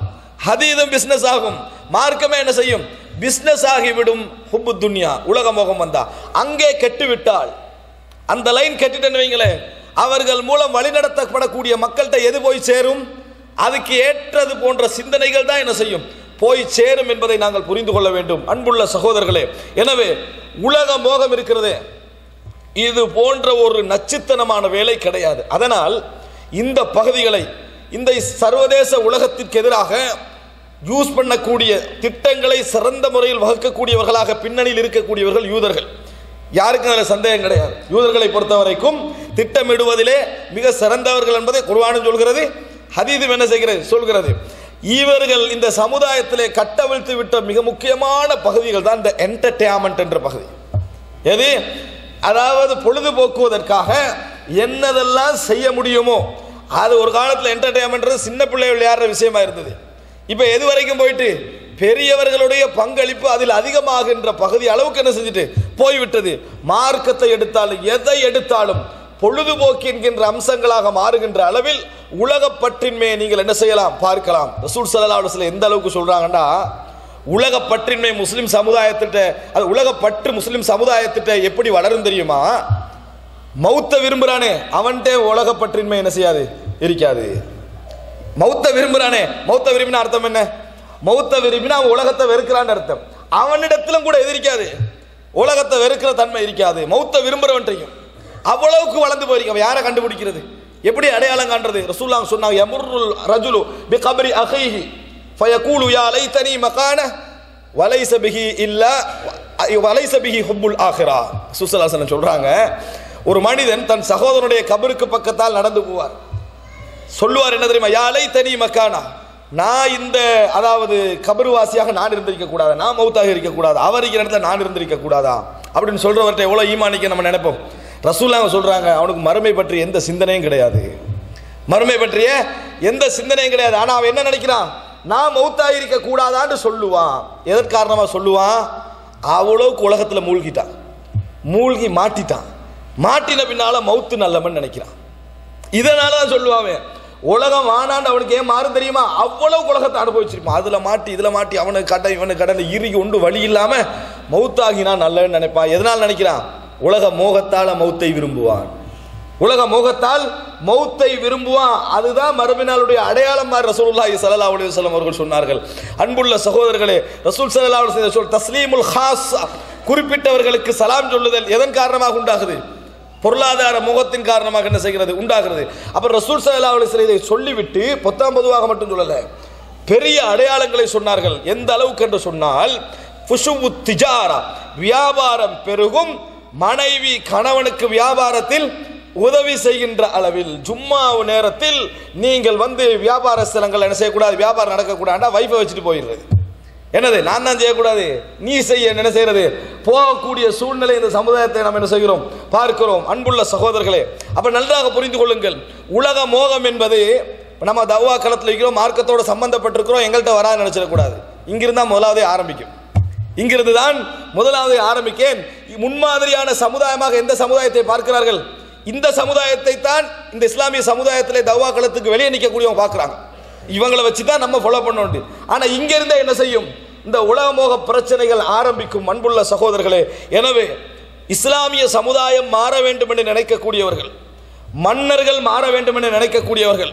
ஹதீஸும் பிசினஸ் ஆகும், மார்க்கமே என்ன செய்யும்? பிசினஸ் ஆகிவிடும். ஹுப்புத் துன்யா, உலக மோகம் வந்தா அங்கே கெட்டுவிட்டால், அந்த லைன் கெட்டுட்டேன்னு வைங்களேன், அவர்கள் மூலம் வழிநடத்தப்படக்கூடிய மக்கள்கிட்ட எது போய் சேரும்? அதுக்கு ஏற்றது போன்ற சிந்தனைகள் தான் என்ன செய்யும்? போய் சேரும் என்பதை நாங்கள் புரிந்து கொள்ள வேண்டும். அன்புள்ள சகோதரர்களே, எனவே உலக மோகம் இருக்கிறதே, இது போன்ற ஒரு நச்சுத்தனமான வேலை கிடையாது. அதனால் இந்த பகுதிகளை, இந்த சர்வதேச உலகத்திற்கு எதிராக யூஸ் பண்ணக்கூடிய திட்டங்களை சிறந்த முறையில் வகுக்கக்கூடியவர்களாக பின்னணியில் இருக்கக்கூடியவர்கள் யூதர்கள். யாருக்கும் அதில் சந்தேகம் கிடையாது. யூதர்களை பொறுத்த வரைக்கும் திட்டமிடுவதிலே மிக சிறந்தவர்கள் என்பதை குர்ஆனும் சொல்கிறது, ஹதீஸும் என்ன செய்கிறது? சொல்கிறது. இவர்கள் இந்த சமுதாயத்திலே கட்டவிழ்த்து விட்ட மிக முக்கியமான பகுதிகள் தான் இந்த என்டர்டெயின்மெண்ட் என்ற பகுதி. எது? அதாவது பொழுதுபோக்குவதற்காக என்னதெல்லாம் செய்ய முடியுமோ அது. ஒரு காலத்தில் என்டர்டெயின்மெண்ட் சின்ன பிள்ளை விளையாடுற விஷயமா இருந்தது. இப்போ எது வரைக்கும் போயிட்டு பெரியவர்களுடைய பங்களிப்பு அதில் அதிகமாகின்ற பகுதி அளவுக்கு என்ன செஞ்சுட்டு போய்விட்டது. மார்க்கத்தை எடுத்தாலும் எதை எடுத்தாலும் பொழுதுபோக்கு என்கின்ற அம்சங்களாக மாறுகின்ற அளவில் உலக பற்றின்மையை நீங்கள் என்ன செய்யலாம்? பார்க்கலாம். ரசூல் ஸல்லல்லாஹு அலைஹி வஸல்லம் எந்த அளவுக்கு சொல்றாங்கன்னா, உலக பற்றின்மை முஸ்லிம் சமுதாயத்திட்ட, அது உலக பற்று முஸ்லிம் சமுதாயத்திட்ட எப்படி வளரும் தெரியுமா? மௌத்த விரும்புறானே அவன்கிட்ட உலக பற்றின்மை என்ன செய்யாது? இருக்காது. மௌத்த விரும்புறானே, மௌத்த விரும்பின அர்த்தம் என்ன? மௌத்த விரும்பினா அவன் உலகத்தை வெறுக்கிறான்னு அர்த்தம். அவனிடத்திலும் கூட எதிர்க்காது. உலகத்தை வெறுக்கிற தன்மை இருக்காது. மௌத்தை விரும்புறவன்றையும் அவ்வளவுக்கு வளர்ந்து போயிருக்க. யாரை கண்டுபிடிக்கிறது, எப்படி அடையாளம் காண்றது? ரசூலுல்லாஹ் சொன்னாங்க, யமுர்ருல் ரஜுலு பிகப்ரி அஹீஹி ஃபயகூலு யா லைதனி மகான வலைஸ பிஹி இல்லா வலைஸ பிஹி ஹுப்புல் ஆখিরা. ஸல்லல்லாஹு அலைஹி வஸல்லம் சொல்றாங்க, ஒரு மனிதன் தன் சகோதரனுடைய கபருக்கு பக்கத்தால் நடந்து போவார். சொல்லுவார் என்ன தெரியுமா, யா லைதனி மகானா, நான் இந்த அதாவது கபருவாசியாக நான் இருந்திருக்க கூடாதா, நான் மௌத்தாக இருக்க கூடாதா, அவர் இருக்கிற இடத்துல நான் இருந்திருக்க கூடாதா அப்படின்னு சொல்றவர்கிட்ட எவ்வளவு ஈமானிக்க நம்ம நினைப்போம். ரசூலுல்லாஹ் சொல்றாங்க, அவனுக்கு மறுமை பற்றி எந்த சிந்தனையும் கிடையாது, மறுமை பற்றிய எந்த சிந்தனையும் கிடையாது. ஆனா அவன் என்ன நினைக்கிறான், நான் மௌத்தாக இருக்க கூடாதான்னு சொல்லுவான். எதற்கு காரணமா சொல்லுவான், அவ்வளவுக்கு உலகத்துல மூழ்கிட்டான், மூழ்கி மாட்டிட்டான். மாட்டின பின்னால மௌத்து நல்லவன் நினைக்கிறான். இதனாலதான் சொல்லுவான், உலகம் ஆனான்னு அவனுக்கு ஏன் மாறும் தெரியுமா, அவ்வளவு உலகத்தை அனுபவிச்சிருப்பான். அதுல மாட்டி இதுல மாட்டி அவனுக்கு கடன் இவனுக்கு கடன் இறுகி ஒன்று வழி இல்லாம மௌத்தாகினா நல்லன்னு நினைப்பான். எதனால் நினைக்கிறான், உலக மோகத்தால் மௌத்தை விரும்புவான், உலக மோகத்தால் மௌத்தை விரும்புவான். அதுதான் மறுமையினாளுடைய அடையாளம். ரசூலுல்லாஹி ஸல்லல்லாஹு அலைஹி வஸல்லம் அவர்கள் சொன்னார்கள். அன்புள்ள சகோதரர்களே, ரசூல் ஸல்லல்லாஹு அலைஹி வஸல்லம் சொல் தஸ்லீமுல் ஹாஸ், குறிப்பிட்டவர்களுக்கு சலாம் சொல்லுதல் எதன் காரணமாக உண்டாகுது, பொருளாதார முகத்தின் காரணமாக என்ன செய்கிறது, உண்டாகிறது. அப்ப ரசூல் ஸல்லல்லாஹு அலைஹி வஸல்லம் இதை சொல்லிவிட்டு பொதுவாக மட்டும் சொல்லல, பெரிய அடையாளங்களை சொன்னார்கள். எந்த அளவுக்கு என்று சொன்னால், ஃபுஷுவு திஜாரா, வியாபாரம் பெருகும், மனைவி கணவனுக்கு வியாபாரத்தில் உதவி செய்கின்ற அளவில். ஜும்மா நேரத்தில் நீங்கள் வியாபார ஸ்தலங்கள் என்ன செய்யக்கூடாது, வியாபாரம் நடக்கக்கூடாது, வைஃபை வச்சுட்டு போயிடுறது. என்னது, நான் தான் செய்யக்கூடாது, நீ செய்ய என்ன செய்யறது, போகக்கூடிய சூழ்நிலை இந்த சமுதாயத்தை நாம் என்ன செய்கிறோம், பார்க்கிறோம். அன்புள்ள சகோதரர்களே, அப்ப நன்றாக புரிந்து கொள்ளுங்கள், உலக மோகம் என்பது நம்ம தவ்வா களத்தில் இருக்கிறோம், மார்க்கத்தோடு சம்பந்தப்பட்டிருக்கிறோம், எங்கள்கிட்ட வராது நினைச்சிடக்கூடாது. இங்கிருந்தா முதலாவதே ஆரம்பிக்கும், இங்கிருந்து தான் முதலாவதே ஆரம்பிக்கேன். முன்மாதிரியான சமுதாயமாக எந்த சமுதாயத்தை பார்க்கிறார்கள், இந்த சமுதாயத்தை தான் இந்த இஸ்லாமிய சமுதாயத்திலே தவ்வா களத்துக்கு வெளியே நிற்கக்கூடியவங்க பார்க்கிறாங்க. இவங்களை வச்சுதான் நம்ம ஃபாலோ பண்ணணும். ஆனா இங்க இருந்தே என்ன செய்யும், இந்த உலகமோக பிரச்சனைகள் ஆரம்பிக்கும். அன்புள்ள சகோதரர்களே, எனவே இஸ்லாமிய சமுதாயம் மாற வேண்டும் என்று நினைக்கக்கூடியவர்கள், மன்னர்கள் மாற வேண்டும் என்று நினைக்கக்கூடியவர்கள்,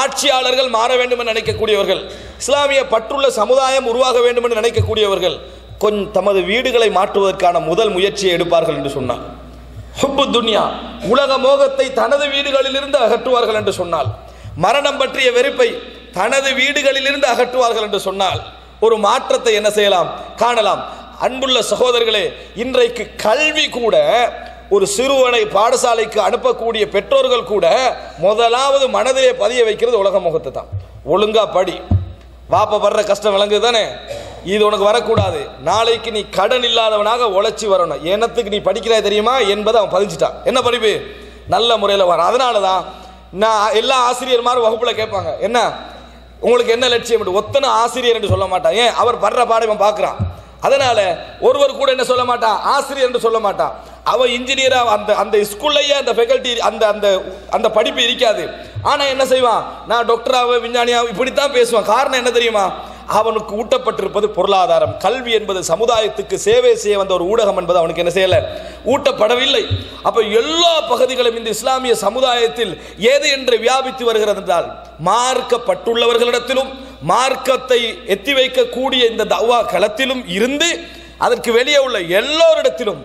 ஆட்சியாளர்கள் மாற வேண்டும் என்று நினைக்கக்கூடியவர்கள், இஸ்லாமிய பற்றுள்ள சமுதாயம் உருவாக வேண்டும் என்று நினைக்கக்கூடியவர்கள் கொஞ்சம் தமது வீடுகளை மாற்றுவதற்கான முதல் முயற்சியை எடுப்பார்கள் என்று சொன்னார். ஹுப்பு துன்யா, உலக மோகத்தை தனது வீடுகளில் இருந்து அகற்றுவார்கள் என்று சொன்னால், மரணம் பற்றிய வெறுப்பை தனது வீடுகளில் இருந்து அகற்றுவார்கள் என்று சொன்னால், ஒரு மாற்றத்தை என்ன செய்யலாம், காணலாம். அன்புள்ள சகோதரர்களே, இன்றைக்கு கல்வி கூட, ஒரு சிறுவனை பாடசாலைக்கு அனுப்பக்கூடிய பெற்றோர்கள் கூட முதலாவது மனதிலே பதிய வைக்கிறது உலக முகத்தை தான். ஒழுங்கா படி, வாப்ப வர்ற கஷ்டம் விளங்குது தானே, இது உனக்கு வரக்கூடாது, நாளைக்கு நீ கடன் இல்லாதவனாக உழைச்சி வரணும், என்னத்துக்கு நீ படிக்கிறாய் தெரியுமா என்பதை அவன் பதிஞ்சிட்டான். என்ன படிப்பு, நல்ல முறையில் வர. அதனால தான் நான் எல்லா ஆசிரியர் மாதிரி வகுப்புல கேட்பாங்க, என்ன உங்களுக்கு என்ன லட்சியம், ஒத்தனை ஆசிரியர் என்று சொல்ல மாட்டான். ஏன், அவர் படுற பாடம் பார்க்கிறான். அதனால ஒருவர் கூட என்ன சொல்ல மாட்டான், ஆசிரியர் என்று சொல்ல மாட்டான். அவன் இன்ஜினியரா அந்த ஸ்கூல்லையே அந்த ஃபேக்கல்டி அந்த படிப்பு இருக்காது. ஆனா என்ன செய்வான், நான் டாக்டராக விஞ்ஞானியாக இப்படித்தான் பேசுவான். காரணம் என்ன தெரியுமா, அவனுக்கு ஊட்டப்பட்டிருப்பது பொருளாதாரம். கல்வி என்பது சமுதாயத்துக்கு சேவை செய்ய வந்த ஒரு ஊடகம் என்பது அவனுக்கு என்ன செய்யல, ஊட்டப்படவில்லை. அப்ப எல்லா பகுதிகளும் இந்த இஸ்லாமிய சமுதாயத்தில் ஏது என்று வியாபித்து வருகிறது என்றால், மார்க்கப்பட்டுள்ளவர்களிடத்திலும் மார்க்கத்தை எத்தி வைக்கக்கூடிய இந்த தவ்வா களத்திலும் இருந்து அதற்கு வெளியே உள்ள எல்லோரிடத்திலும்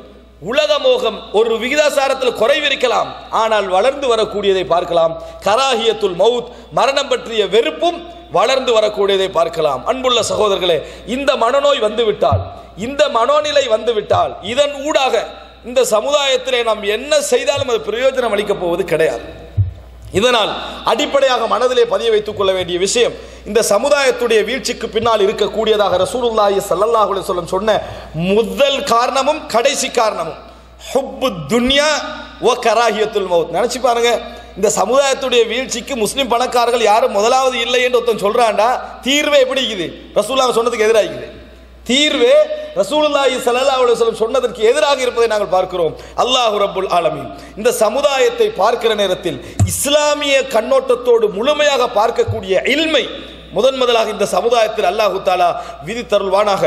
உலக மோகம் ஒரு விகிதாசாரத்தில் குறைவிருக்கலாம், ஆனால் வளர்ந்து வரக்கூடியதை பார்க்கலாம். கராஹியத்துல் மவுத், மரணம் பற்றிய வெறுப்பும் வளர்ந்து வரக்கூடியதை பார்க்கலாம். அன்புள்ள சகோதரர்களே, இந்த மனநோய் வந்துவிட்டால், இந்த மனோநிலை வந்துவிட்டால், இதன் ஊடாக இந்த சமுதாயத்திலே நாம் என்ன செய்தாலும் அது பிரயோஜனம் அளிக்கப் போவது கிடையாது. இதனால் அடிப்படையாக மனதிலே பதிய வைத்துக் கொள்ள வேண்டிய விஷயம், இந்த சமுதாயத்துடைய வீழ்ச்சிக்கு பின்னால் இருக்கக்கூடியதாக ரசூலுல்லாஹி ஸல்லல்லாஹு அலைஹி வஸல்லம் சொன்ன முதல் காரணமும் கடைசி காரணமும் ஹுப்பு துன்யா வ கராஹியத்துல் மவுத். நினைச்சு பாருங்க, இந்த சமுதாயத்துடைய வீழ்ச்சிக்கு முஸ்லிம் பணக்காரர்கள் யாரும் முதலாவது இல்லை என்று ஒருத்தன் சொல்றான்டா, தீர்வே எப்படி இருக்குது, ரசூலுல்லாஹ் சொன்னதுக்கு எதிராக இருக்குது. தீர்வே ரசூலுல்லாஹி ஸல்லல்லாஹு அலைஹி வஸல்லம் சொன்னதற்கு எதிராக இருப்பதை நாங்கள் பார்க்கிறோம். அல்லாஹ் ரப்புல் ஆலமீன் இந்த சமுதாயத்தை பார்க்கிற நேரத்தில் இஸ்லாமிய கண்ணோட்டத்தோடு முழுமையாக பார்க்கக்கூடிய இல்மை முதலாக இந்த சமுதாயத்தில் அல்லாஹ் தஆலா விதித்தருள்வானாக.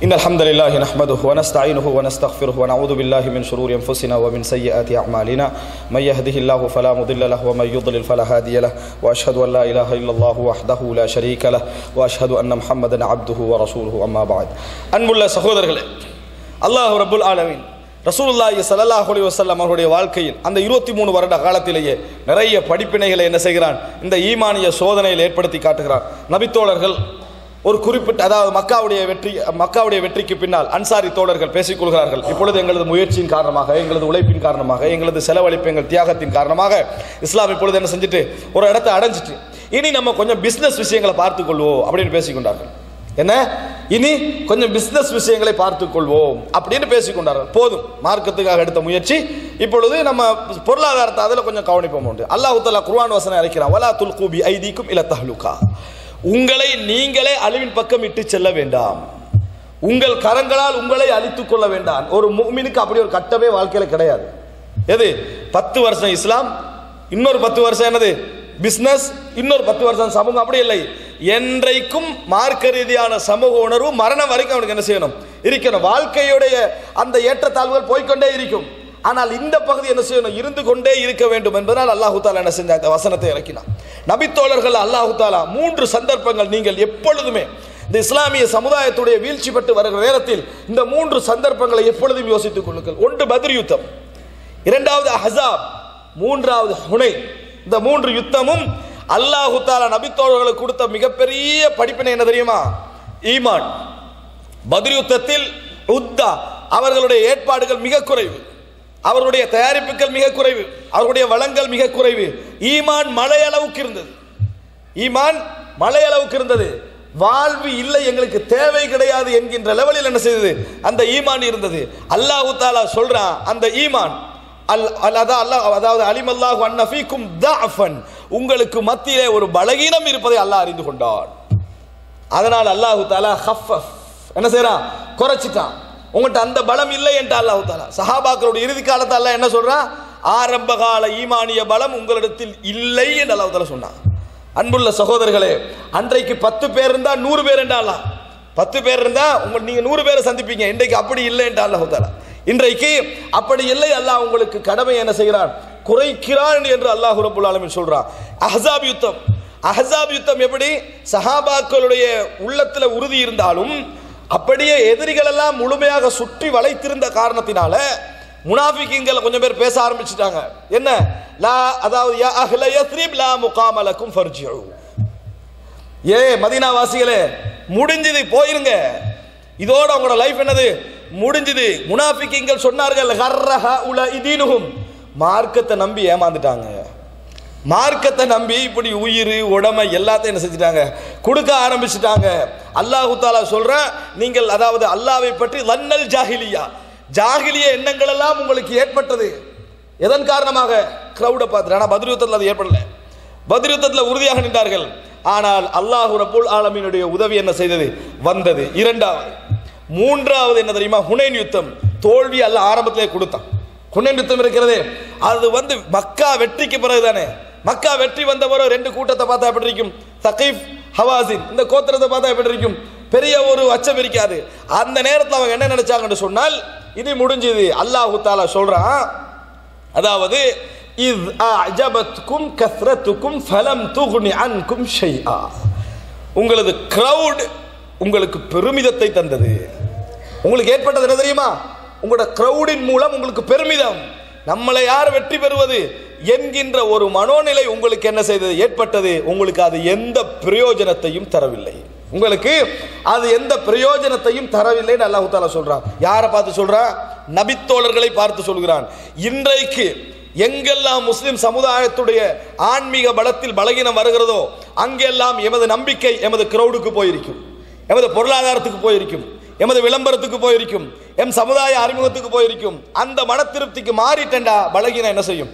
إن الحمد لله نحمده ونستعينه ونستغفره ونعوذ بالله من شرور أنفسنا ومن سيئات أعمالنا من يهده الله فلا مضل له ومن يضلل فلا هادي له وأشهد أن لا إله إلا الله وحده لا شريك له وأشهد أن محمدا عبده ورسوله أما بعد அன்புள்ள சகோதரர்களே, அல்லாஹ் ரப்புல் ஆலமீன் ரசூலுல்லாஹி ஸல்லல்லாஹு அலைஹி வஸல்லம் அவருடைய வாழ்க்கையில் அந்த 23 வருட காலத்திலேயே நிறைய படிப்பினைகளை என்ன செய்கிறான், இந்த ஈமானிய சோதனையில் ஏற்படுத்தி காட்டுகிறான். நபித்தோழர்கள் ஒரு குறிப்பிட்ட, அதாவது மக்காவுடைய வெற்றிக்கு பின்னால் அன்சாரி தோழர்கள் பேசிக்கொள்கிறார்கள். இப்பொழுது எங்களது முயற்சியின் காரணமாக, எங்களது உழைப்பின் காரணமாக, எங்களது செலவழிப்பு, எங்கள் தியாகத்தின் காரணமாக இஸ்லாம் இப்பொழுது என்ன செஞ்சுட்டு ஒரு இடத்தை அடைஞ்சிட்டு, இனி நம்ம கொஞ்சம் பிசினஸ் விஷயங்களை பார்த்துக்கொள்வோம் அப்படின்னு பேசிக்கொண்டார்கள். என்ன, இனி கொஞ்சம் பிசினஸ் விஷயங்களை பார்த்துக்கொள்வோம் அப்படின்னு பேசிக்கொண்டார்கள். போதும், மார்க்கத்துக்காக எடுத்த முயற்சி, இப்பொழுது நம்ம பொருளாதாரத்தை அதில் கொஞ்சம் கவனிப்போம் உண்டு. அல்லாஹ் தஆலா குர்ஆன் வசனம் இறக்கிறான், வலா துல்கு பி ஐதீக்கும் இலா தஹ்லுகா, உங்களை நீங்களே அழிவின் பக்கம் இட்டு செல்ல வேண்டாம், உங்கள் கரங்களால் உங்களை அழித்துக் கொள்ள வேண்டாம். ஒரு முஃமினுக்கு அப்படி ஒரு கட்டமே வாழ்க்கையில கிடையாது. எது, 10 வருஷம் இஸ்லாம், இன்னொரு 10 வருஷம் என்னது பிசினஸ், இன்னொரு 10 வருஷம் சமூகம், அப்படி இல்லை. என்றைக்கும் மார்க்க ரீதியான சமூக உணர்வு மரணம் வரைக்கும் அவனுக்கு என்ன செய்யணும், இருக்கணும். வாழ்க்கையுடைய அந்த ஏற்றத்தாழ்வுகள் போய்கொண்டே இருக்கும். ஆனால் இந்த பகுதி என்ன செய்யணும், இருந்து கொண்டே இருக்க வேண்டும் என்பதனால் அல்லாஹு தாலா என்ன செஞ்ச அந்த வசனத்தை இறக்கினான். நபித்தோழர்கள் அல்லாஹு தாலா 3 சந்தர்ப்பங்கள், நீங்கள் எப்பொழுதுமே இந்த இஸ்லாமிய சமுதாயத்துடைய வீழ்ச்சி பெற்று வருகிற நேரத்தில் இந்த 3 சந்தர்ப்பங்களை எப்பொழுதும் யோசித்துக் கொள்ளுங்கள். ஒன்று பத்ர் யுத்தம், இரண்டாவது அஹ்ஸாப், மூன்றாவது ஹுனைன். இந்த 3 யுத்தமும் அல்லாஹு தாலா நபித்தோழர்களுக்கு கொடுத்த மிகப்பெரிய படிப்பினை என்ன தெரியுமா, ஈமான். பத்ர் யுத்தத்தில் உத்தா அவர்களுடைய ஏற்பாடுகள் மிக குறைவு, அவருடைய தயாரிப்புகள் மிக குறைவு, அவருடைய வளங்கள் மிக குறைவு. ஈமான் மலை அளவுக்கு இருந்தது, ஈமான் மலை அளவுக்கு இருந்தது. வாழ்வு இல்லை, எங்களுக்கு தேவை கிடையாது என்கின்ற லெவலில் என்ன செய்தது, அந்த ஈமான் இருந்தது. அல்லாஹு தஆலா சொல்றான், அந்த ஈமான் அதாவது அலிமல்லாஹு அன்ன ஃபீக்கும் தஅஃபன், உங்களுக்கு மத்தியிலே ஒரு பலகீனம் இருப்பதை அல்லாஹ் அறிந்து கொண்டான். அதனால் அல்லாஹு தஆலா ஹஃபஃப் என்ன செய்றான், குறைச்சிட்டான். உங்கள்கிட்ட அந்த பலம் இல்லை என்று அல்லாஹ் தஆலா சஹாபாக்களுடைய இறுதி காலத்தை அல்லாஹ் என்ன சொல்றான், ஆரம்ப கால ஈமானிய பலம் உங்களிடத்தில் இல்லை என்று அல்லாஹ் தஆலா சொன்னான். அன்புள்ள சகோதரர்களே, அன்றைக்கு 10 பேர் இருந்தா 100 பேர் என்றால், 10 பேர் இருந்தா நீங்க 100 பேரை சந்திப்பீங்க. இன்றைக்கு அப்படி இல்லை என்று அல்லாஹ் தஆலா, இன்றைக்கு அப்படி இல்லை. அல்லாஹ் உங்களுக்கு கடமை என்ன செய்கிறான், குறைக்கிறான் என்று அல்லாஹ் ரப்பல் ஆலமீன் சொல்றான். அஹ்ஸாப் யுத்தம் எப்படி சஹாபாக்களுடைய உள்ளத்துல உறுதி இருந்தாலும் அப்படியே எதிரிகள் எல்லாம் முழுமையாக சுற்றி வளைத்திருந்த காரணத்தினால முனாஃபிகீன்கள் கொஞ்சம் பேர் பேச ஆரம்பிச்சிட்டாங்க. என்ன, லா, அதாவது யா அஹ்ல யஸ்ரிப் லா முகாம லக்கும் ஃபர்ஜிஉ, ஏ மதீனா வாசிகளே முடிஞ்சது, போயிருங்க, இதோட உங்களோட லைஃப் என்னது முடிஞ்சது. முனாஃபிகீன்கள் சொன்னார்கள், கர்ரஹ உல இதீனுஹும், மார்க்கத்தை நம்பி ஏமாந்துட்டாங்க, மார்க்கத்தை நம்பி இப்படி உயிர் உடமை எல்லாத்தையும் என்ன செஞ்சிட்டாங்க, கொடுக்க ஆரம்பிச்சிட்டாங்க. அல்லாஹு தஆலா சொல்ற, நீங்கள் அதாவது அல்லாஹ்வை பற்றி லன்னல் ஜாஹிலியா, ஜாஹிலிய எண்ணங்கள் எல்லாம் உங்களுக்கு ஏற்பட்டது. எதன் காரணமாக, கிரௌட பார்த்து. ஆனால் பத்ர் யுத்தத்தில் அது ஏற்படல. பத்ர் யுத்தத்தில் உறுதியாக நின்றார்கள். ஆனால் அல்லாஹ் ரப்புல் ஆலமீனுடைய உதவி என்ன செய்தது, வந்தது. இரண்டாவது, மூன்றாவது என்ன தெரியுமா, ஹுனைன் யுத்தம். தோல்வி அல்லாஹ் ஆரம்பத்திலே கொடுத்தான். ஹுனைன் யுத்தம் இருக்கிறது, அது மக்கா வெற்றிக்கு பிறகுதானே. மக்கா வெற்றி வந்தவரோ 2 கூட்டத்தை பார்த்தா எப்படி இருக்கும், தகீஃப் ஹவாசின், இந்த கோத்திரத்தை பார்த்தா எப்படி இருக்கும், பெரிய ஒரு அச்சம் இருக்காது. அந்த நேரத்தில் அவங்க என்ன நினைச்சாங்கன்னு சொன்னால், இது முடிஞ்சது. அல்லாஹு தஆலா சொல்றான், அதாவது இஸ் அஜபத்கும் கஸ்ரத்துக்கும் ஃபலம் துக்னி அன்கும் ஷைஆ, உங்களது கிரவுட் உங்களுக்கு பெருமிதத்தை தந்தது. உங்களுக்கு ஏற்பட்டது என்ன தெரியுமா, உங்களோட கிரவுடின் மூலம் உங்களுக்கு பெருமிதம், நம்மளை யார் வெற்றி பெறுவது என்கின்ற ஒரு மனோநிலை உங்களுக்கு என்ன செய்தது, ஏற்பட்டது. உங்களுக்கு அது எந்த பிரயோஜனத்தையும் தரவில்லை, உங்களுக்கு அது எந்த பிரயோஜனத்தையும் தரவில்லைன்னு அல்லாஹ் தஆலா சொல்றான். யாரை பார்த்து சொல்றான், நபித்தோழர்களை பார்த்து சொல்கிறான். இன்றைக்கு எங்கெல்லாம் முஸ்லிம் சமுதாயத்துடைய ஆன்மீக பலத்தில் பலகீனம் வருகிறதோ அங்கெல்லாம் எமது நம்பிக்கை எமது கிரௌடுக்கு போயிருக்கும், எமது பொருளாதாரத்துக்கு போயிருக்கும், எமது விளம்பரத்துக்கு போயிருக்கும், எம் சமுதாய அறிமுகத்துக்கு போயிருக்கும். அந்த மன திருப்திக்கு மாறிட்டா பலகீனம் என்ன செய்யும்,